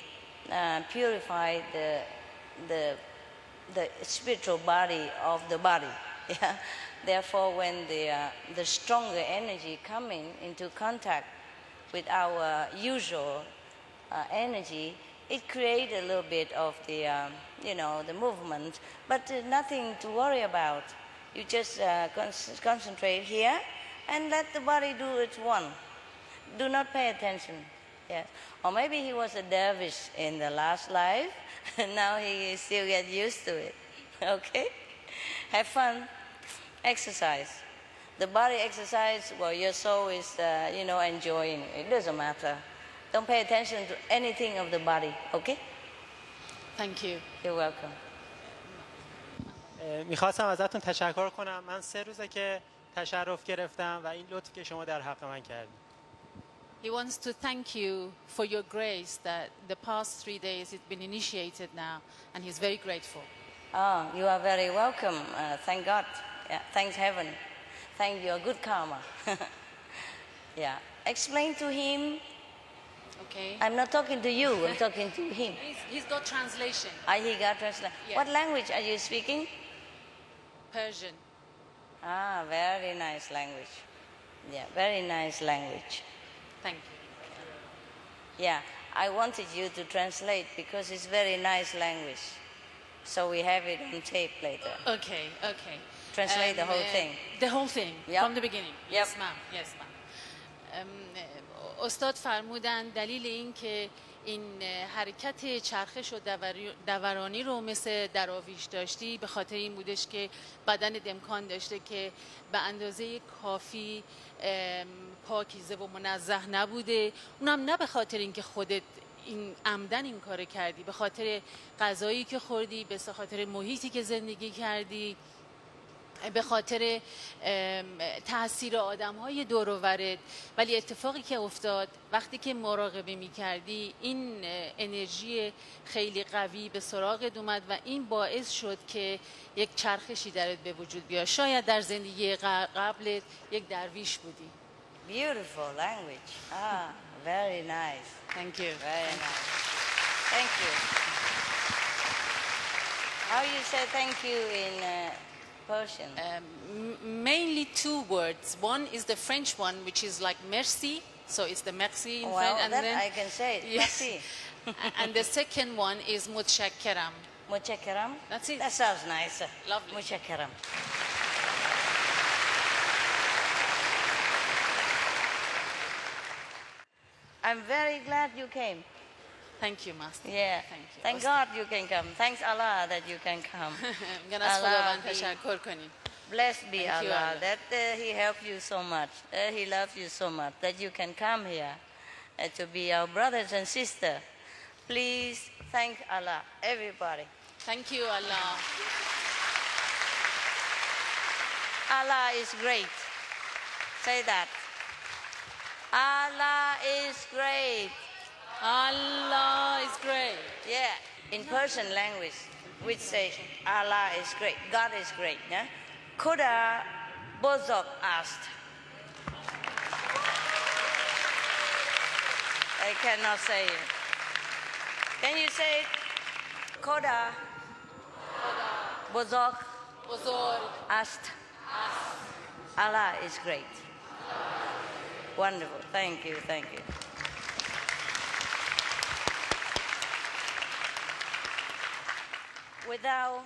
Speaker 1: purified the spiritual body of the body. Yeah? Therefore, when the stronger energy coming into contact with our usual energy, it creates a little bit of the movement, but nothing to worry about. You just concentrate here and let the body do its one. Do not pay attention. Yes. Or maybe he was a dervish in the last life, and now he still get used to it. Okay? Have fun. Exercise. The body exercise, well, your soul is, enjoying. It doesn't matter. Don't pay attention to anything of the body, okay?
Speaker 13: Thank you.
Speaker 1: You're welcome.
Speaker 14: میخواستم ازتون تشکر کنم. من 3 روزه که تشرف گرفتم و این لطف که شما در حق من کردید.
Speaker 13: He wants to thank you for your grace that the past 3 days it's been initiated now, and he's very grateful.
Speaker 1: Oh, you are very welcome. Thank God. Yeah, thanks heaven. Thank your good karma. Yeah. Explain to him.
Speaker 13: Okay.
Speaker 1: I'm not talking to you. I'm talking to him.
Speaker 13: He's got translation.
Speaker 1: He got translation.
Speaker 13: Yes.
Speaker 1: What language are you speaking?
Speaker 13: Persian.
Speaker 1: Very nice language. Yeah, very nice language.
Speaker 13: Thank you.
Speaker 1: Yeah, I wanted you to translate because it's very nice language. So we have it on tape later.
Speaker 13: Okay.
Speaker 1: Translate the whole thing.
Speaker 13: The whole thing,
Speaker 1: yep.
Speaker 13: From the beginning.
Speaker 1: Yep.
Speaker 13: Yes, ma'am. Yes, ma'am. استاد فرمودن دلیل این که این حرکت چرخش و دورانی رو مثل دراویش داشتی به خاطر این بودش که بدنت امکان داشته که به اندازه کافی پاکیزه و منزه نبوده، اونم نه به خاطر اینکه خودت این عمدن این کار کردی، به خاطر غذایی که خوردی، به خاطر محیطی که زندگی کردی، به خاطر تاثیر آدم‌های دور و برت. ولی اتفاقی که افتاد وقتی که مراقبه می‌کردی این انرژی خیلی قوی به سراغت اومد و این باعث شد که یک چرخشی درت به وجود بیاد. شاید در زندگی قبلت یک درویش بودی.
Speaker 1: Beautiful language. Very nice.
Speaker 13: Thank you.
Speaker 1: Very nice. Thank you. How you say thank you in Persian?
Speaker 13: Mainly 2 words. One is the French one, which is like merci. So it's the merci in French.
Speaker 1: And then I can say it.
Speaker 13: Yes.
Speaker 1: Merci.
Speaker 13: And the second one is mutshakkaram.
Speaker 1: Mutshakkaram?
Speaker 13: That's it.
Speaker 1: That sounds nicer.
Speaker 13: Lovely.
Speaker 1: Mutshakkaram. I'm very glad you came.
Speaker 13: Thank you, Master.
Speaker 1: Yeah.
Speaker 13: Thank you.
Speaker 1: Thank God you can come. Thanks Allah that you can come. Blessed be Allah that He helped you so much. He loves you so much that you can come here to be our brothers and sisters. Please thank Allah, everybody.
Speaker 13: Thank you, Allah.
Speaker 1: Allah is great. Say that. Allah is great.
Speaker 13: Allah is great.
Speaker 1: Yeah, in Persian language. which say Allah is great, God is great. Yeah? Koda Bozok asked. I cannot say it. Can you say it? Koda Bozok asked. Allah is great. Wonderful. Thank you, thank you. Without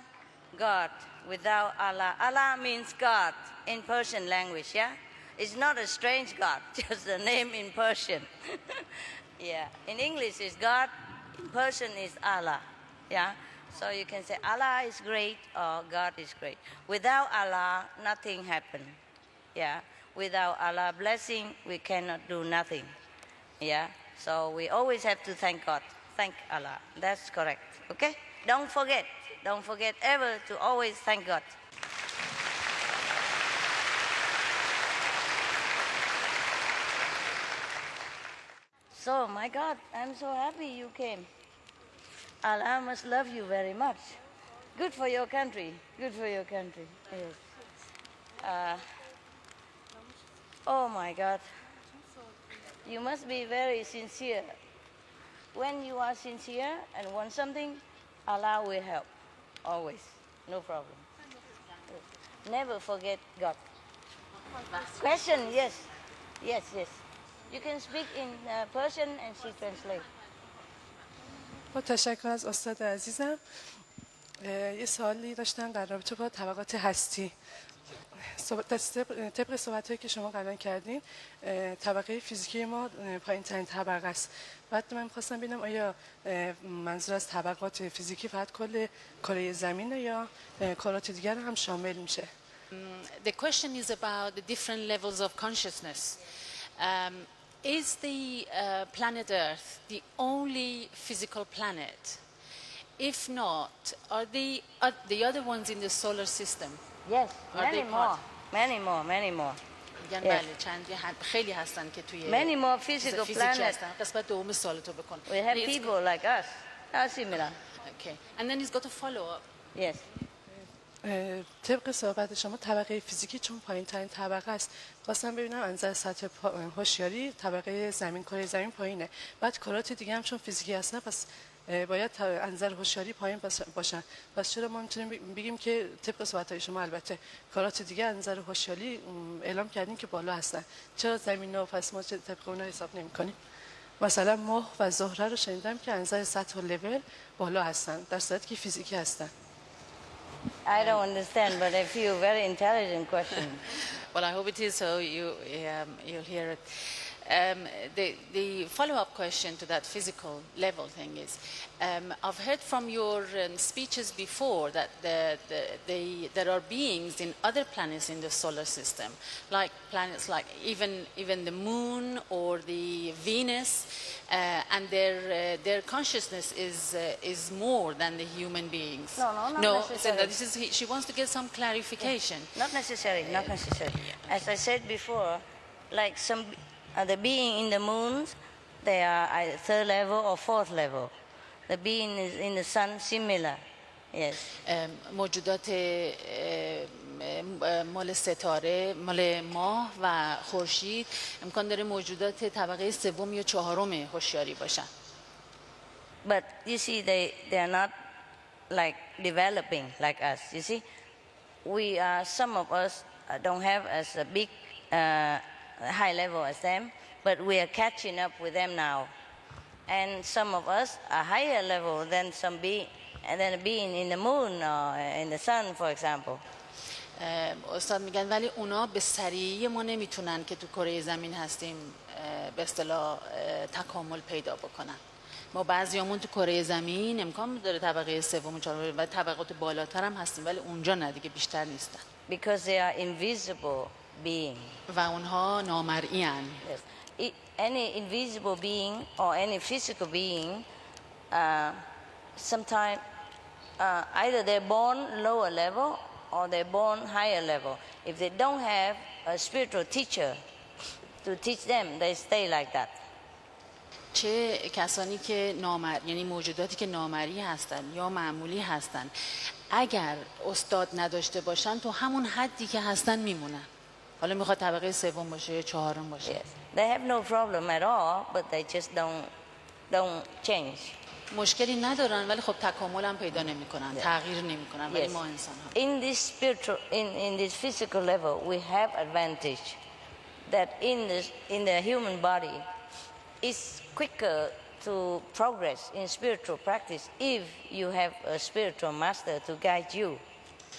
Speaker 1: God, without Allah. Allah means God in Persian language, yeah? It's not a strange God, just the name in Persian. Yeah. In English it's God, in Persian is Allah. Yeah? So you can say Allah is great or God is great. Without Allah, nothing happens. Yeah. Without Allah blessing, we cannot do nothing. Yeah. So we always have to thank God. Thank Allah. That's correct. Okay? Don't forget. Don't forget ever to always thank God. So, my God, I'm so happy you came. Allah must love you very much. Good for your country. Good for your country. Yes. Oh, my God. You must be very sincere. When you are sincere and want something, Allah will help. Always. No problem. Never forget God. Question, yes. Yes, yes. You can speak in Persian and she translate.
Speaker 15: با تشکر از استاد عزیزم. یه سوالی داشتم در رابطه با طبقات هستی. طبق صحبت‌هایی که شما قبلا کردین، طبقه فیزیکی ما پایین‌ترین طبقه است. بعد من می‌خواستم ببینم آیا منظور از طبقات فیزیکی فقط کل کره زمینه یا کرات دیگر هم شامل میشه؟
Speaker 13: The question is about the different levels of consciousness. Is the planet Earth the only physical planet? If not, are the other ones in the solar system?
Speaker 1: Yes, many more. Many more, many more.
Speaker 13: بله خیلی هستن که توی
Speaker 1: many more physical planets.
Speaker 13: قسمت دوم سوالتو بکن.
Speaker 1: We have people like us. How similar?
Speaker 13: Okay. And then he's got a follow-up.
Speaker 1: Yes.
Speaker 15: طبق صحبت شما طبقه فیزیکی چون پایین ترین طبقه است، خواستم ببینم از نظر سطح هوشیاری طبقه زمین کره زمین پایینه، بعد کرات دیگه هم چون فیزیکی هستن پس باید از نظر هوشیاری پایین باشن. پس چرا ما میتونیم بگیم که طبق صحبت‌های شما البته کرات دیگه از نظر هوشیاری اعلام کردیم که بالا هستن، چرا زمین و پس ما طبق اونها حساب نمی‌کنیم؟ مثلا ماه و زهره رو شنیدم که از نظر سطح و لول بالا هستن در صورتی که فیزیکی هستن.
Speaker 1: I don't understand, but I feel very intelligent question.
Speaker 13: Well, I hope it is so. You'll hear it. The follow-up question to that physical level thing is, I've heard from your speeches before that there are beings in other planets in the solar system, like planets like even the moon or the Venus, and their consciousness is more than the human beings.
Speaker 1: No, not necessarily.
Speaker 13: She wants to get some clarification.
Speaker 1: Not necessarily, not necessarily. As I said before, like the being in the moon, they are either third level or fourth level. The being is in the sun, similar. Yes.
Speaker 13: موجودات مال ستاره، مال ماه و خورشید امکان داره موجودات طبقه سوم یا چهارم هوشیاری باشن.
Speaker 1: But you see, they are not like developing like us. You see, some of us don't have as a big high level as them, but we are catching up with them now. And some of us are higher level than a being in the moon or in the sun, for example.
Speaker 13: استاد میگن ولی اونا به سریعی ما نمیتونن که تو کره زمین هستیم به اصطلاح تکامل پیدا بکنن. ما بعضیامون تو کره زمین امکان داره طبقه سوم چهارم و طبقات بالاتر هم هستیم ولی اونجا نه دیگه، بیشتر نیستن.
Speaker 1: Because they are invisible being.
Speaker 13: و اونها نامرئی ان.
Speaker 1: Yes. Any invisible being or any physical being, sometimes either they're born lower level or they're born higher level. If they don't have a spiritual teacher to teach them, they stay like that.
Speaker 13: چه کسانی که یعنی موجوداتی که نامری هستن یا معمولی هستن، اگر استاد نداشته باشن تو همون حدی که هستن میمونن. حالا میخواد طبقه سوم باشه یا چهارم باشه.
Speaker 1: Yes. They have no problem at all, but they just don't change.
Speaker 13: مشکلی ندارن ولی خب تکامل هم پیدا نمیکنن، تغییر نمیکنن. ولی ما انسان ها
Speaker 1: in this spiritual, in this physical level, we have advantage that in the human body is quicker to progress in spiritual practice if you have a spiritual master to guide you.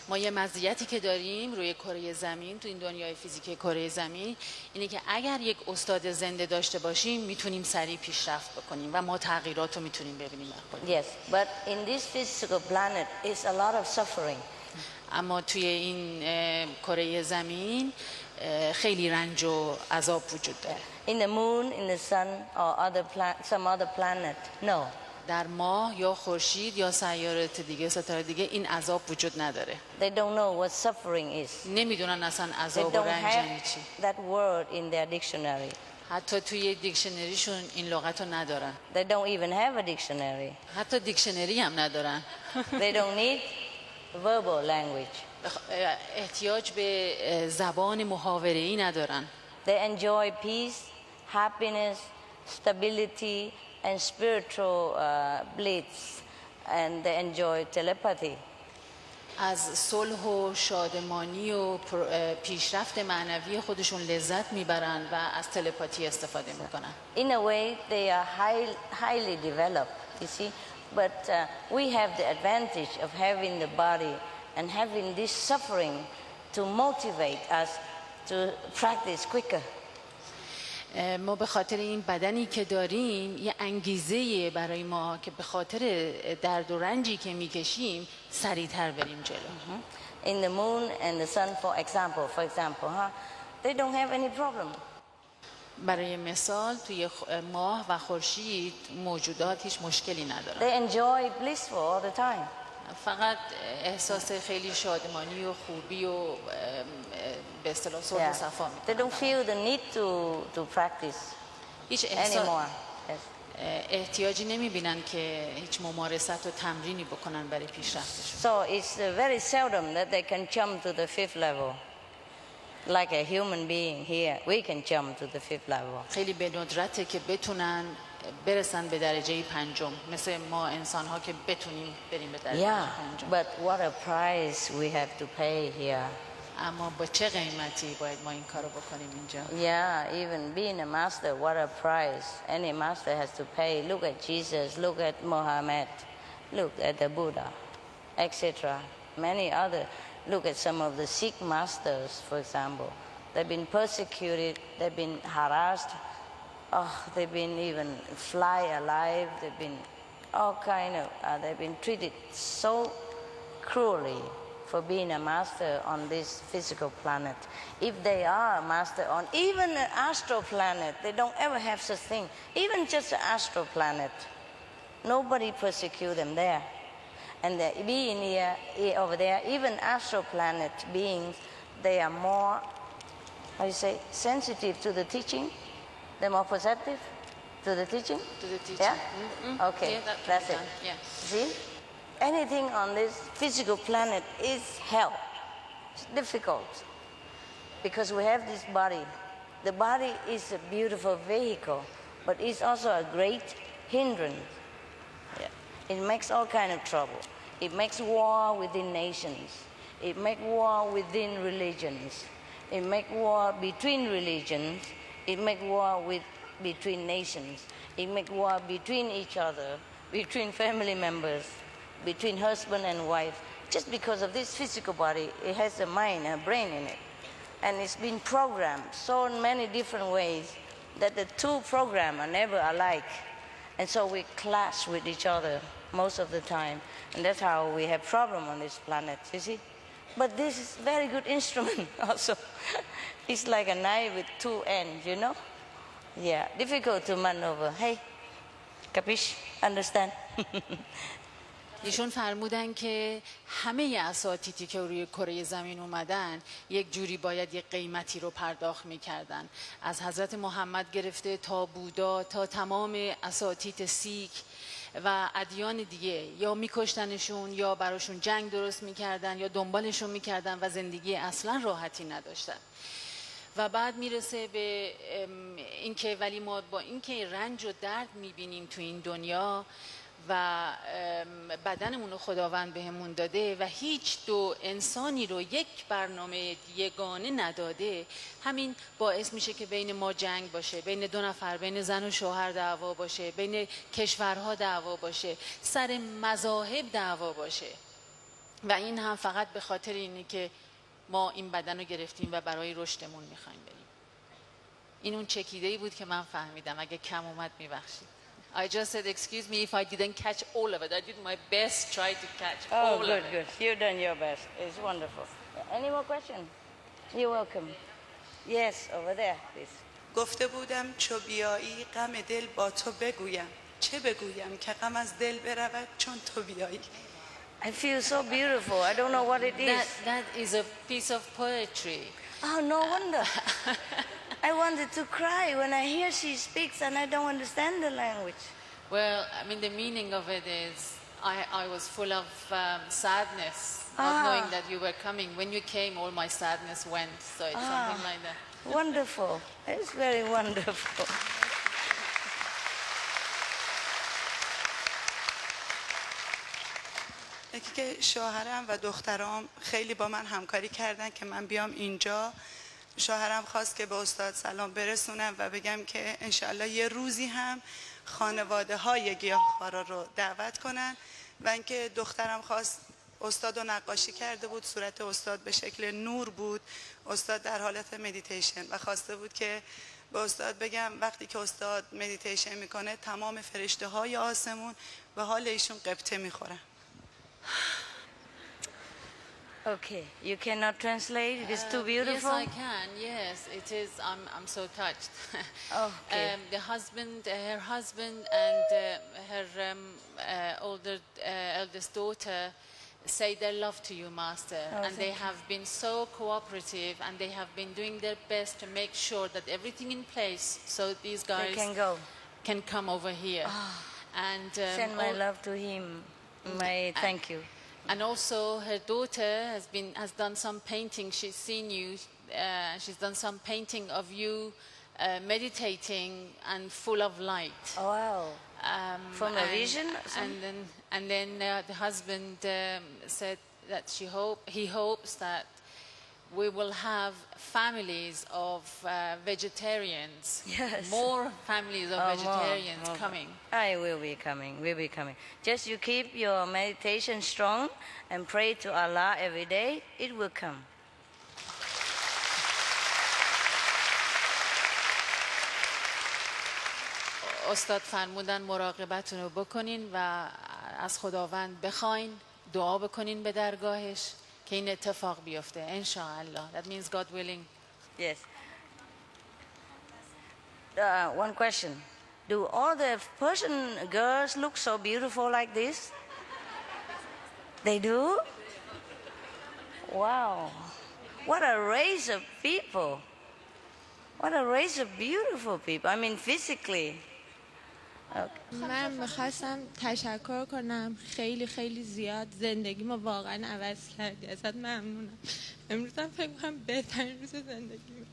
Speaker 13: ما یه مزیتی که داریم روی کره زمین، تو این دنیای فیزیکی کره زمین، اینه که اگر یک استاد زنده داشته باشیم میتونیم سریع پیشرفت بکنیم و ما تغییرات رو میتونیم ببینیم.
Speaker 1: Yes, but in this physical planet is a lot of suffering.
Speaker 13: اما توی این کره زمین خیلی رنج و عذاب وجود داره.
Speaker 1: In the moon, in the sun, or some other planet, no.
Speaker 13: در ماه یا خورشید یا سیارات دیگه، ستاره دیگه، این عذاب وجود نداره.
Speaker 1: They don't know what suffering is.
Speaker 13: نمیدونن اصلا عذاب و رنج یعنی چی.
Speaker 1: That word in their dictionary.
Speaker 13: حتی توی دیکشنریشون این لغت رو ندارن.
Speaker 1: They don't even have a dictionary.
Speaker 13: حتی دیکشنری هم ندارن.
Speaker 1: They don't need verbal language.
Speaker 13: احتیاج به زبان محاوره‌ای ندارن.
Speaker 1: They enjoy peace, happiness, stability, and spiritual bliss, and they enjoy telepathy.
Speaker 13: از صلح و شادمانی و پیشرفت معنوی خودشون لذت میبرن و از تلپاتی استفاده میکنن.
Speaker 1: In a way, they are highly developed, you see. But we have the advantage of having the body and having this suffering to motivate us to practice quicker.
Speaker 13: ما به خاطر این بدنی که داریم یه انگیزه برای ما که به خاطر درد و رنجی که میکشیم سریعتر بریم جلو.
Speaker 1: In the moon and the sun, for example, they don't have any problem.
Speaker 13: برای مثال توی ماه و خورشید موجودات هیچ مشکلی ندارن.
Speaker 1: They enjoy blissful all the time.
Speaker 13: فقط احساس خیلی شادمانی و خوبی و به اصطلاح صلح و صفا میکنن.
Speaker 1: They don't feel the need to practice anymore.
Speaker 13: احتیاجی نمیبینن که هیچ ممارست و تمرینی بکنن برای پیشرفتشون.
Speaker 1: So it's very seldom that they can jump to the fifth level. Like a human being here, we can jump to the fifth level.
Speaker 13: خیلی به ندرته که بتونن برسن به درجه پنجم، مثل ما انسان ها که بتونیم بریم به درجه پنجم.
Speaker 1: But what a price we have to pay here.
Speaker 13: اما با چه قیمتی باید ما این کارو بکنیم اینجا؟
Speaker 1: Yeah, even being a master, what a price. Any master has to pay. Look at Jesus, look at Muhammad, look at the Buddha, etc. Many other. Look at some of the Sikh masters, for example. They've been persecuted, they've been harassed, they've been even fly alive, they've been all kind of, they've been treated so cruelly for being a master on this physical planet. If they are a master on even an astral planet, they don't ever have such thing. Even just an astral planet, nobody persecute them there. And being here, over there, even astral planet beings, they are more, how you say, sensitive to the teaching. They're more perceptive to the teaching.
Speaker 13: To the teaching.
Speaker 1: Yeah.
Speaker 13: Mm-hmm.
Speaker 1: Okay,
Speaker 13: yeah,
Speaker 1: that's it.
Speaker 13: Yeah.
Speaker 1: See, anything on this physical planet is hell. It's difficult because we have this body. The body is a beautiful vehicle, but it's also a great hindrance. It makes all kind of trouble. It makes war within nations. It makes war within religions. It makes war between religions. It makes war between nations. It makes war between each other, between family members, between husband and wife. Just because of this physical body, it has a mind, a brain in it. And it's been programmed so many different ways that the two programs are never alike. And so we clash with each other most of the time. And that's how we have problems on this planet, you see? But this is a very good instrument also. It's like a knife with two ends, you know? Yeah, difficult to maneuver. Hey, capiche? Understand?
Speaker 13: ایشون فرمودن که همه اساتیدی که روی کره زمین اومدن یک جوری باید یک قیمتی رو پرداخت میکردن، از حضرت محمد گرفته تا بودا تا تمام اساتید سیک و ادیان دیگه، یا میکشتنشون یا براشون جنگ درست میکردن یا دنبالشون میکردن و زندگی اصلا راحتی نداشتن. و بعد میرسه به اینکه ولی ما با اینکه رنج و درد میبینیم تو این دنیا و بدنمون رو خداوند بهمون داده و هیچ دو انسانی رو یک برنامه یگانه نداده، همین باعث میشه که بین ما جنگ باشه، بین دو نفر، بین زن و شوهر دعوا باشه، بین کشورها دعوا باشه، سر مذاهب دعوا باشه. و این هم فقط به خاطر اینه که ما این بدن رو گرفتیم و برای رشدمون میخوایم بریم. این اون چکیده‌ای بود که من فهمیدم. اگه کم اومد میبخشید. I just said, excuse me if I didn't catch all of it. I did my best, try to catch all of it.
Speaker 1: Oh, good. You've done your best. It's wonderful. Any more questions? You're welcome. Yes, over there, please.
Speaker 16: گفته بودم چو بیایی غم دل با تو بگویم، چه بگویم که غم از دل برود چون تو بیایی.
Speaker 1: I feel so beautiful. I don't know what it is.
Speaker 13: That is a piece of poetry.
Speaker 1: Oh, no wonder. I wanted to cry when I hear she speaks and I don't understand the language.
Speaker 13: Well, I mean, the meaning of it is I was full of sadness, not knowing that you were coming. When you came, all my sadness went. So it's something like that.
Speaker 1: Wonderful. It's very wonderful.
Speaker 16: یکی که شوهرم و دخترام خیلی با من همکاری کردن که من بیام اینجا. شوهرم خواست که به استاد سلام برسونم و بگم که انشالله یه روزی هم خانواده های گیاهخوارا رو دعوت کنن. و اینکه دخترم خواست، استاد رو نقاشی کرده بود، صورت استاد به شکل نور بود، استاد در حالت مدیتیشن، و خواسته بود که به استاد بگم وقتی که استاد مدیتیشن میکنه تمام فرشته های آسمون به حال ایشون قبطه میخورن.
Speaker 1: Okay, you cannot translate. It is too beautiful.
Speaker 13: Yes, I can. Yes, it is. I'm so touched.
Speaker 1: Okay.
Speaker 13: The husband, her husband, and her eldest daughter say their love to you, Master, and they have been so cooperative, and they have been doing their best to make sure that everything in place, so these guys can come over here. And
Speaker 1: send my love to him. My thank you.
Speaker 13: And also her daughter has done some painting. She's seen you. She's done some painting of you meditating and full of light.
Speaker 1: Oh, wow. From a vision?
Speaker 13: And then the husband said that he hopes that we will have families of vegetarians.
Speaker 1: Yes.
Speaker 13: More families of vegetarians coming.
Speaker 1: I will be coming. We'll be coming. Just you keep your meditation strong and pray to Allah every day. It will come.
Speaker 13: استاد فرمودن مراقبتون رو بکنین و از خداوند بخواین، دعا بکنین به درگاهش که این اتفاق بیفته انشاءالله. That means God willing.
Speaker 1: Yes. One question. Do all the Persian girls look so beautiful like this? They do? Wow. What a race of people. What a race of beautiful people. I mean physically.
Speaker 17: من میخواستم تشکر کنم، خیلی خیلی زیاد زندگی ما واقعا عوض کردی، ازت ممنونم. امروز هم فکر کنم بهترین روز زندگی.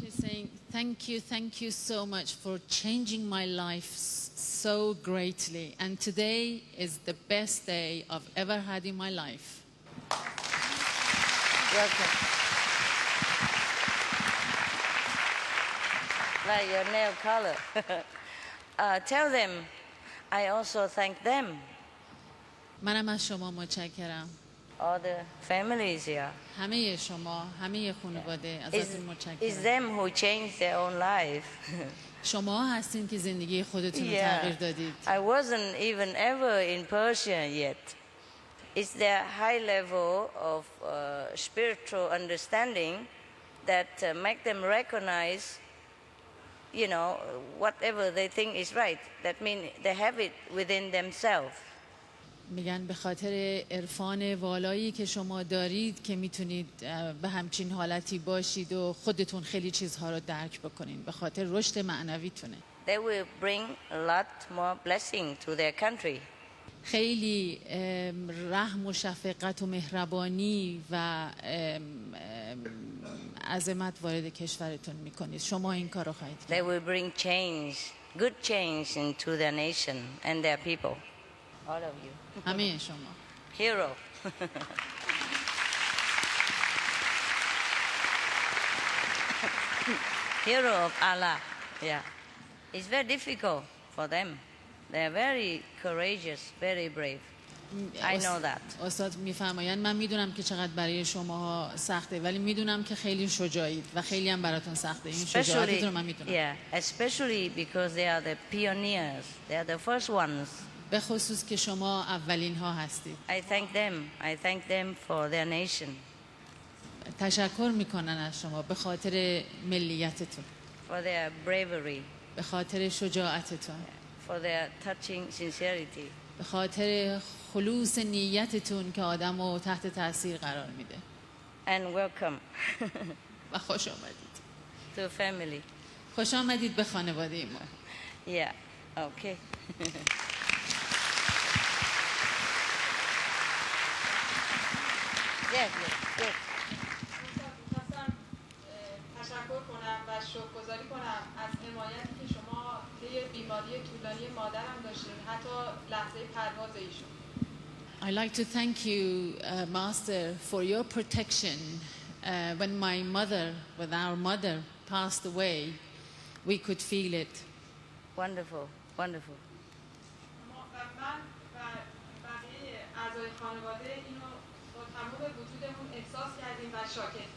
Speaker 18: She's saying thank you so much for changing my life so greatly, and today is the best day I've ever had in my life.
Speaker 1: Welcome. Like your nail color. Tell them, I also thank them.
Speaker 18: منم از شما متشکرم.
Speaker 1: All the families here.
Speaker 18: همه شما، همه خانواده ازتون متشکرم.
Speaker 1: It's them who changed their own life.
Speaker 18: شما هستین که زندگی خودتون رو تغییر دادید.
Speaker 1: I wasn't even ever in Persia yet. It's their high level of spiritual understanding that make them recognize you know, whatever they think is right. That means they have it within themselves.
Speaker 18: میگن به خاطر عرفان والایی که شما دارید که میتونید به همچین حالتی باشید و خودتون خیلی چیزها رو درک بکنین، به خاطر رشد معنویتونه.
Speaker 1: They will bring a lot more blessing to their country.
Speaker 18: خیلی رحم و شفقت و مهربانی و عظمت وارد کشورتون میکنید. شما این کار رو خواهید کرد.
Speaker 1: They will bring change, good change into their nation and their people. All of you.
Speaker 18: همه شما.
Speaker 1: Hero. Hero of Allah. Yeah. It's very difficult for them. They are very courageous, very brave. I know that.
Speaker 18: استاد میفرمایند من میدونم که چقدر برای شماها سخته، ولی میدونم که خیلی شجاعید و خیلی هم براتون سخته. این شجاعتتون رو من میدونم.
Speaker 1: Yeah, especially because they are the pioneers. They are the first ones.
Speaker 18: به خصوص که شما اولین ها هستید.
Speaker 1: I thank them for their nation.
Speaker 18: تشکر میکنن از شما به خاطر ملیتتون.
Speaker 1: For their bravery.
Speaker 18: به خاطر شجاعتتون.
Speaker 1: For their touching sincerity.
Speaker 18: به خاطر خلوص نیتتون که آدمو تحت تاثیر قرار میده.
Speaker 1: And welcome.
Speaker 18: و خوش آمدید.
Speaker 1: To family.
Speaker 18: خوش آمدید به خانواده ما.
Speaker 1: Yeah. Okay. Yes.
Speaker 19: تشکر کنم و شکرگزاری کنم از حمایتی که شما طی بیماری طولانی مادرم داشتین، حتی لحظه پرواز ایشون.
Speaker 18: I'd like to thank you, Master, for your protection. When our mother passed away, we could feel it.
Speaker 1: Wonderful.
Speaker 19: من و بقیه اعضای خانواده اینو با تمام وجودمون احساس کردیم و شاکر.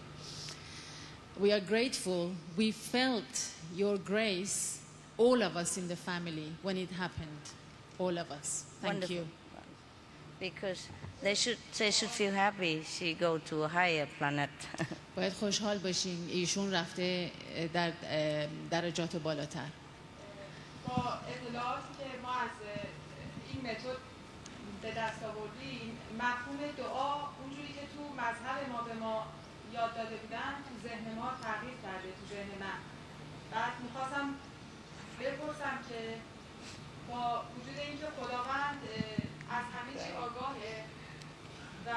Speaker 18: We are grateful. We felt your grace, all of us in the family, when it happened. All of us. Thank
Speaker 1: Wonderful.
Speaker 18: you.
Speaker 1: Because they should feel happy. She go to a higher planet.
Speaker 18: باید خوشحال باشین ایشون رفته در درجات بالاتر.
Speaker 19: با اطلاعاتی که ما از این متد به دست آوردیم، مفهوم دعا اونجوری که تو مذهب ما به ما یاد داده بودن تو ذهن ما تغییر کرده، تو ذهن من. بعد میخواستم بپرسم که با وجود اینکه خداوند از همه چی آگاهه و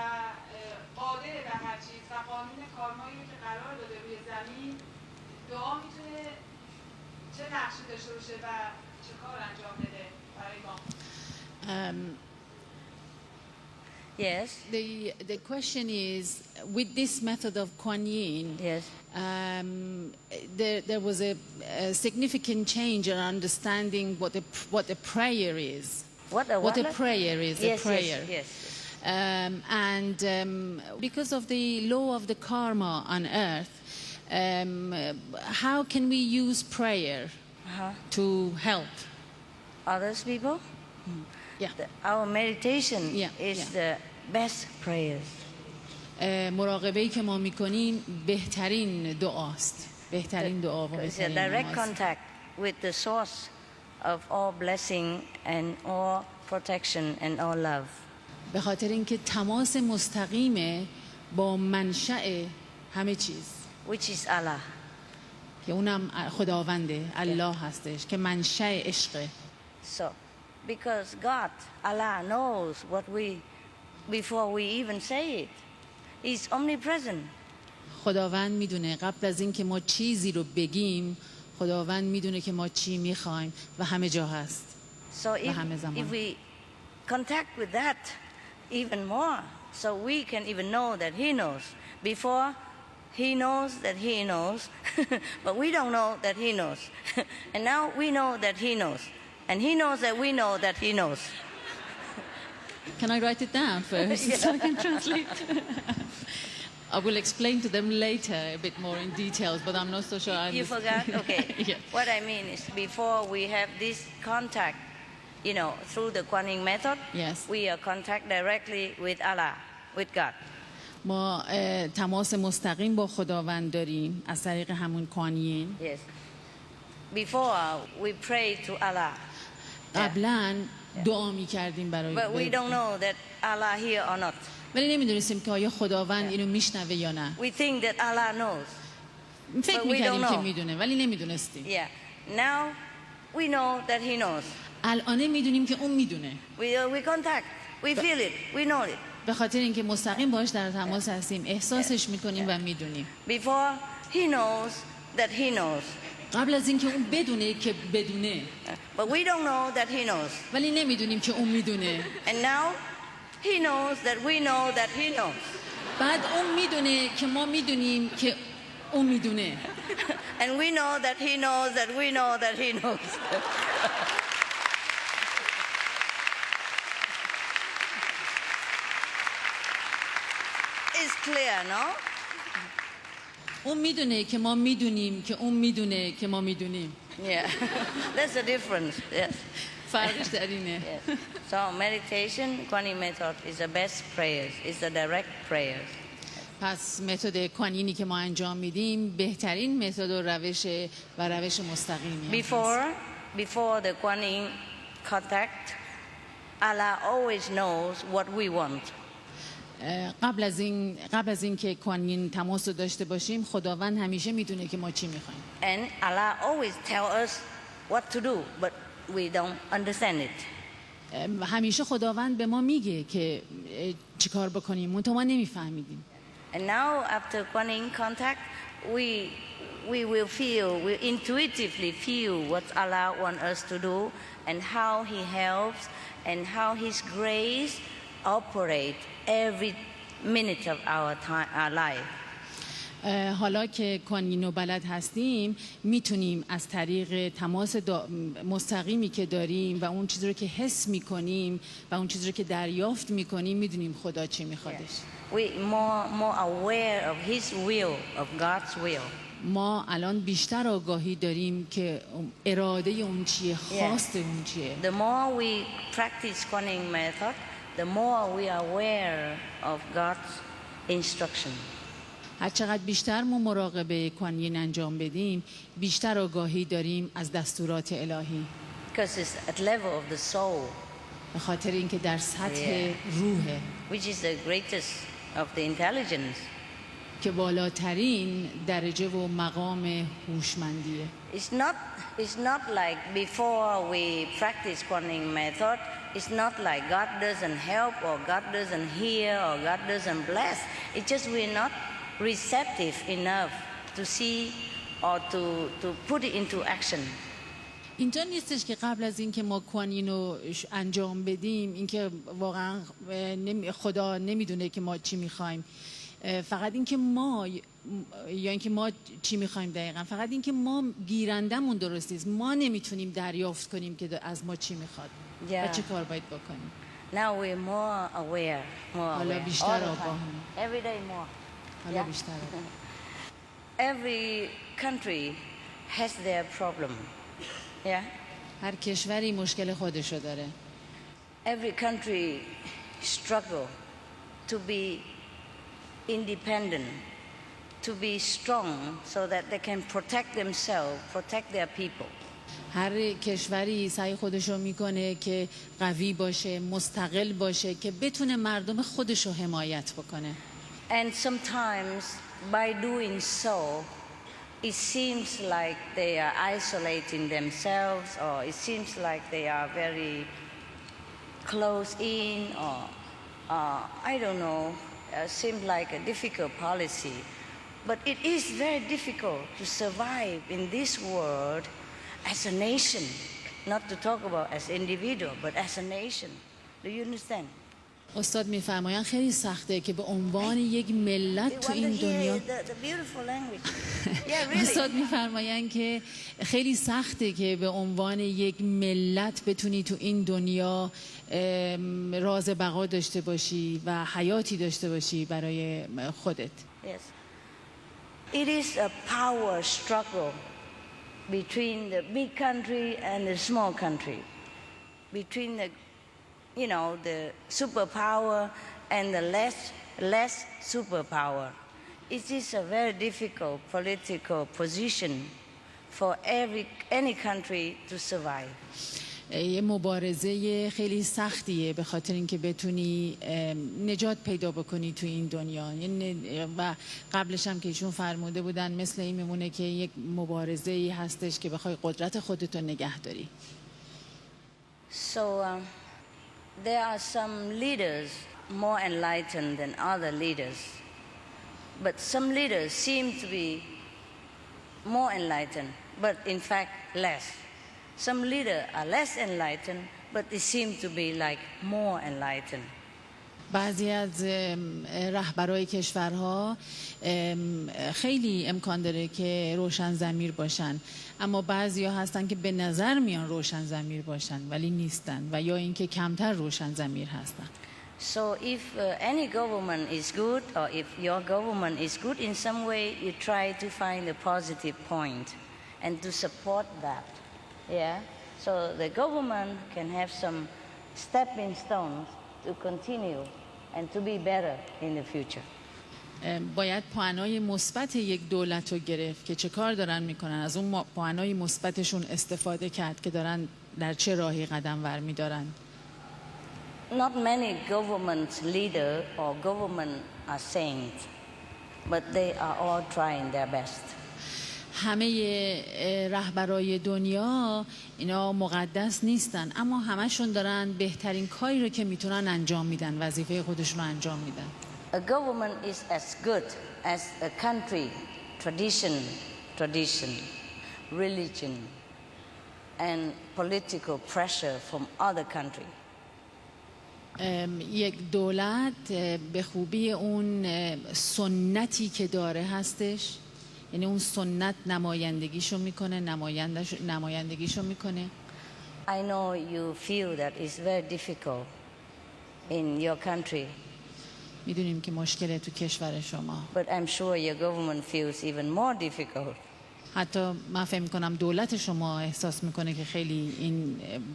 Speaker 19: قادر به هر چیز و قانون کارمایی که قرار داده روی زمین، دعا میتونه چه نقشی داشته باشه و چه کار انجام بده برای ما؟
Speaker 1: Yes.
Speaker 18: The question is, with this method of Kuan Yin,
Speaker 1: yes.
Speaker 18: There was a significant change in understanding what the prayer is.
Speaker 1: What
Speaker 18: a prayer is.
Speaker 1: Yes,
Speaker 18: a prayer.
Speaker 1: Yes.
Speaker 18: And because of the law of the karma on earth, how can we use prayer to help
Speaker 1: others people?
Speaker 18: Yeah.
Speaker 1: Our meditation is the best prayers.
Speaker 18: مراقبه‌ای که ما می‌کنیم بهترین دعاست. بهترین دعا و بهترین
Speaker 1: نماز. It's a direct contact with the source of all blessing and all protection and all love.
Speaker 18: به خاطر اینکه تماس مستقیم با منشأ همه چیز.
Speaker 1: Which is Allah.
Speaker 18: که اونم خداونده، الله هستش که منشأ عشقه.
Speaker 1: So, because God, Allah knows what before we even say it. He's omnipresent.
Speaker 18: خداوند میدونه قبل از اینکه ما چیزی رو بگیم، خداوند میدونه که ما چی میخوایم و همه جا هست.
Speaker 1: So if we contact with that even more, so we can even know that He knows. Before, He knows that He knows, but we don't know that He knows. And now we know that He knows. And He knows that we know that He knows.
Speaker 18: Can I write it down first so I can translate? I will explain to them later a bit more in details, but I'm not so sure.
Speaker 1: You forgot? Okay.
Speaker 18: Yeah.
Speaker 1: What I mean is before we have this contact, through the Kuan Yin method,
Speaker 18: yes.
Speaker 1: we are contact directly with Allah, with God.
Speaker 18: ما تماس مستقیم با خداوند داریم از طریق همون کوان یین.
Speaker 1: Yes. before we pray to Allah.
Speaker 18: قبلا دعا می‌کردیم برای
Speaker 1: But we don't know that Allah here or not.
Speaker 18: ولی نمیدونستیم که آیا خداوند اینو میشنوه یا نه.
Speaker 1: We think that Allah knows.
Speaker 18: فکر
Speaker 1: But we
Speaker 18: می‌کردیم
Speaker 1: don't
Speaker 18: که
Speaker 1: know.
Speaker 18: میدونه ولی نمیدونستیم.
Speaker 1: Yeah. Now we know that He knows.
Speaker 18: الان میدونیم که اون میدونه.
Speaker 1: We contact. We feel it. We know it.
Speaker 18: به خاطر اینکه مستقیم باهاش در تماس هستیم، احساسش می‌کنیم و میدونیم.
Speaker 1: Before He knows that He knows.
Speaker 18: قبل از اینکه اون بدونه که بدونه.
Speaker 1: But we don't know that He knows.
Speaker 18: ولی نمیدونیم که اون میدونه.
Speaker 1: And now He knows that we know that He knows.
Speaker 18: بعد اون میدونه که ما میدونیم که اون میدونه.
Speaker 1: And we know that He knows that we know that He knows. It's clear, no?
Speaker 18: اون میدونه که ما میدونیم که اون میدونه که ما میدونیم.
Speaker 1: Yeah, that's the difference. Yes.
Speaker 18: فرقش در اینه.
Speaker 1: Yes. So meditation, Kuan method is the best prayers. It's the direct prayers.
Speaker 18: پس متد کوانینی که ما انجام میدیم بهترین متد و روش مستقیمی.
Speaker 1: Before the Kuan Yin contact, Allah always knows what we want.
Speaker 18: قبل از این که کوانین تماس رو داشته باشیم خداوند همیشه میدونه که ما چی میخوایم.
Speaker 1: And Allah always tell us what to do, but we don't understand it.
Speaker 18: همیشه خداوند به ما میگه که چیکار بکنیم، منتها ما نمیفهمیدیم.
Speaker 1: And now after Kuan Yin contact, we will intuitively feel what Allah wants us to do and how He helps and how His grace operates every minute of our life.
Speaker 18: حالا که کوانینو بلد هستیم میتونیم از طریق تماس مستقیمی که داریم و اون چیزی رو که حس میکنیم و اون چیزی رو که دریافت میکنیم میدونیم خدا چی میخوادش.
Speaker 1: We more aware of His will, of God's will.
Speaker 18: ما الان بیشتر آگاهی داریم که اراده اون چیه، خواست اون چیه.
Speaker 1: The more we practice Kuan Yin method, the more we are aware of God's instruction.
Speaker 18: هر چقدر بیشتر ما مراقبه کوانین انجام بدیم بیشتر آگاهی داریم از دستورات الهی.
Speaker 1: Because it's at level of the soul.
Speaker 18: به خاطر اینکه در سطح روحه.
Speaker 1: Which is the greatest of the intelligence.
Speaker 18: که بالاترین درجه و مقام هوشمندیه.
Speaker 1: It's not like before we practice Kuan Yin method. It's not like God doesn't help or God doesn't hear or God doesn't bless. It's just we're not receptive enough to see or to put it into action.
Speaker 18: اینطور نیستش که قبل از اینکه ما کوانینو انجام بدیم اینکه واقعا خدا نمیدونه که ما چی میخوایم، فقط اینکه ما یا اینکه ما چی میخوایم دقیقا، فقط اینکه ما گیرندمون درست نیست، ما نمیتونیم دریافت کنیم که از ما چی میخواد و چه کار باید بکنیم.
Speaker 1: Now we're more aware,
Speaker 18: حالا بیشتر آگاهیم.
Speaker 1: Every day more.
Speaker 18: حالا بیشتر.
Speaker 1: Every country has their problem. Yeah.
Speaker 18: هر کشوری مشکل خودشو داره.
Speaker 1: Every country struggle to be independent, to be strong so that they can protect themselves, protect their people.
Speaker 18: هر کشوری سعی خودشو میکنه که قوی باشه، مستقل باشه که بتونه مردم خودشو حمایت بکنه.
Speaker 1: And sometimes by doing so, it seems like they are isolating themselves, or it seems like they are very close in, or I don't know, seems like a difficult policy. But it is very difficult to survive in this world as a nation, not to talk about as individual, but as a nation. Do you understand?
Speaker 18: استاد میفرمایند خیلی سخته که به عنوان یک ملت تو این دنیا استاد میفرمایند که خیلی سخته که به عنوان یک ملت بتونی تو این دنیا راز بقا داشته باشی و حیاتی داشته باشی برای خودت.
Speaker 1: Yes. It is a power struggle between the big country and the small country, between the the superpower and the less superpower. It is a very difficult political position for any country to survive.
Speaker 18: یه مبارزه خیلی سختیه به خاطر اینکه بتونی نجات پیدا بکنی تو این دنیا. و قبلش هم که ایشون فرموده بودن مثل این میمونه که یک مبارزه‌ای هستش که بخوای قدرت خودتو نگه داری.
Speaker 1: So there are some leaders more enlightened than other leaders, but some leaders seem to be more enlightened, but in fact less. Some leaders are less enlightened, but they seem to be like more enlightened.
Speaker 18: بعضی از رهبرای کشورها خیلی امکان داره که روشن ضمیر باشن، اما بعضیا هستن که به نظر میان روشن ضمیر باشن ولی نیستن و یا اینکه کمتر روشن ضمیر هستن.
Speaker 1: So if any government is good, or if your government is good in some way, you try to find a positive point and to support that. Yeah. So the government can have some stepping stones to continue and to be better in the future.
Speaker 18: باید پوانای مثبت یک دولت رو گرفت که چه کار دارن میکنن، از اون پوانای مثبتشون استفاده کرد که دارن در چه راهی قدم ور میدارن.
Speaker 1: Not many government leader or government are saints, but they are all trying their best.
Speaker 18: همه رهبرای دنیا اینا مقدس نیستن، اما همشون دارن بهترین کاری رو که میتونن انجام میدن، وظیفه خودشون رو انجام میدن.
Speaker 1: A government is as good as a country, tradition, religion, and political pressure from other country.
Speaker 18: یک دولت به خوبی اون سنتی که داره هستش، یعنی اون سنت نمایندگیشو میکنه.
Speaker 1: I know you feel that it's very difficult in your country.
Speaker 18: میدونیم که مشکل تو کشور شما.
Speaker 1: But I'm sure your government feels even more difficult.
Speaker 18: حتی من فکر میکنم دولت شما احساس میکنه که خیلی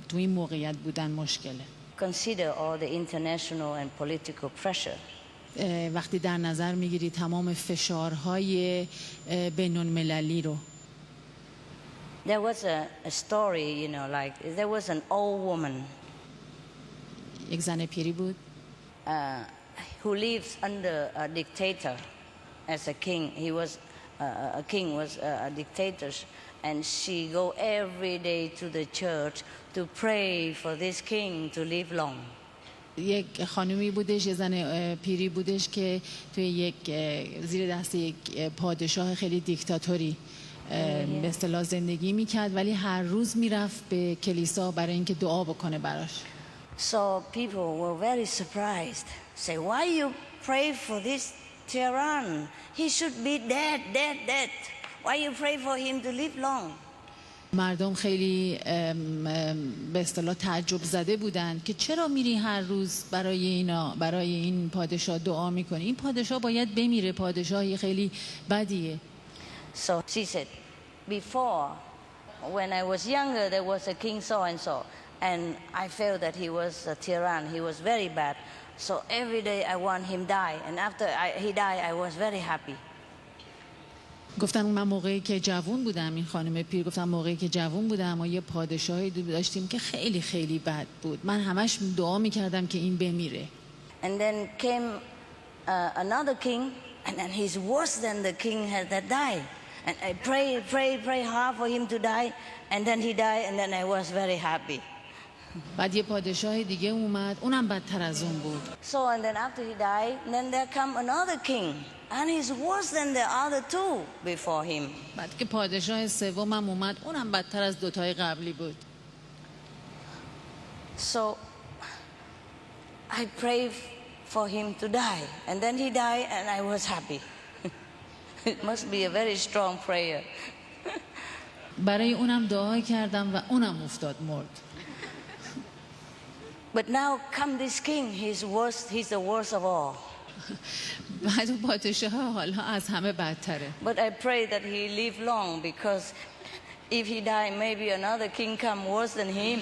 Speaker 18: تو این موقعیت بودن مشکله.
Speaker 1: Consider all the international and political pressure.
Speaker 18: وقتی در نظر میگیری تمام فشارهای بین المللی رو.
Speaker 1: There was a story, like there was an old woman.
Speaker 18: یک زن پیری بود.
Speaker 1: Who lives under a dictator as a king. He was a king was a dictator, and she go every day to the church to pray for this king to live long.
Speaker 18: یک خانومی بودش، یه زن پیری بودش که توی یک زیر دست یک پادشاه خیلی دیکتاتوری به اصطلاح زندگی میکرد، ولی هر روز میرفت به کلیسا برای اینکه دعا بکنه براش.
Speaker 1: So people were very surprised. Say, why you pray for this tyrann? He should be dead. Why you pray for him to live long?
Speaker 18: مردم خیلی به اصطلاح تعجب زده بودند که چرا میری هر روز برای این پادشاه دعا میکنی؟ این پادشاه باید بمیره، پادشاهی خیلی بدیه.
Speaker 1: So she said, before, when I was younger, there was a king so and so, and I felt that he was a tyrann. He was very bad. So every day I want him die, and after he died, I was very happy.
Speaker 18: گفتن من موقعی که جوان بودم، این خانم پیر گفتم موقعی که جوان بودم ما یه پادشاهی داشتیم که خیلی خیلی بد بود، من همش دعا میکردم که این بمیره.
Speaker 1: And then came another king, and then he's worse than the king that died. And I pray hard for him to die, and then he died, and then I was very happy.
Speaker 18: بعد یه پادشاه دیگه اومد، اونم بدتر از اون بود.
Speaker 1: So and then after he died, then there come another king, and he's worse than the other two before him.
Speaker 18: بعد که پادشاه سومم اومد، اونم بدتر از دوتای قبلی بود.
Speaker 1: So I prayed for him to die, and then he died, and I was happy. It must be a very strong prayer.
Speaker 18: برای اونم دعا کردم و اونم افتاد مرد.
Speaker 1: But now come this king, he's the worst of all.
Speaker 18: بعد پادشاه حالا از همه بدتره.
Speaker 1: But I pray that he live long, because if he die, maybe another king come worse than him.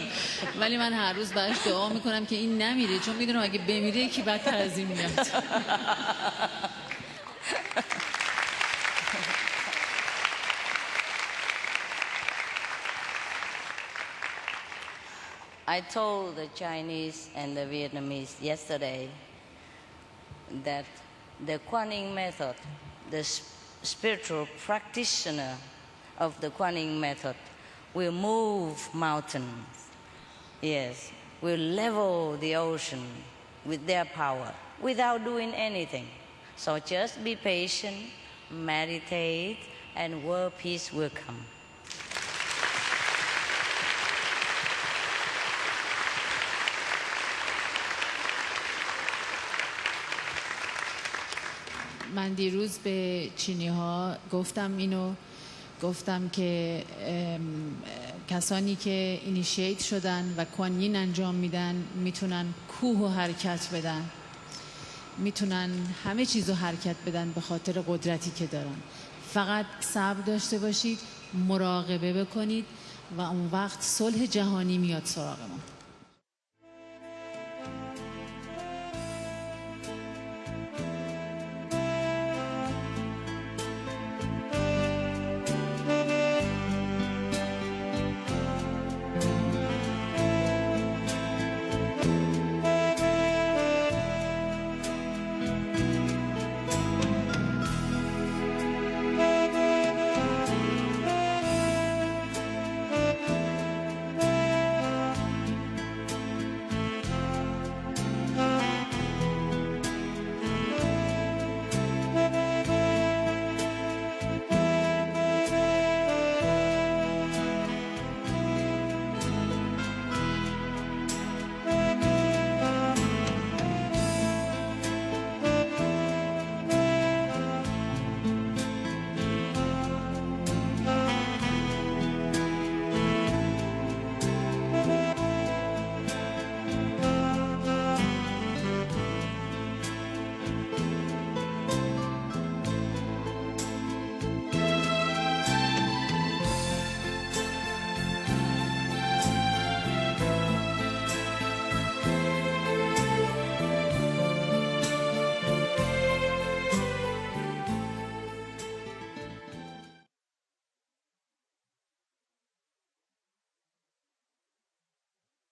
Speaker 18: ولی من هر روز براش دعا میکنم که این نمیره، چون میدونم اگه بمیره یکی بدتر از این میاد.
Speaker 1: I told the Chinese and the Vietnamese yesterday that the Kuan method, the spiritual practitioner of the Kuan method, will move mountains. Yes, will level the ocean with their power without doing anything. So just be patient, meditate, and world peace will come.
Speaker 18: من دیروز به چینی ها گفتم که کسانی که اینیشیت شدن و کوانین انجام میدن میتونن کوه و حرکت بدن، میتونن همه چیزو حرکت بدن به خاطر قدرتی که دارن. فقط صبر داشته باشید، مراقبه بکنید و اون وقت صلح جهانی میاد سراغ ما.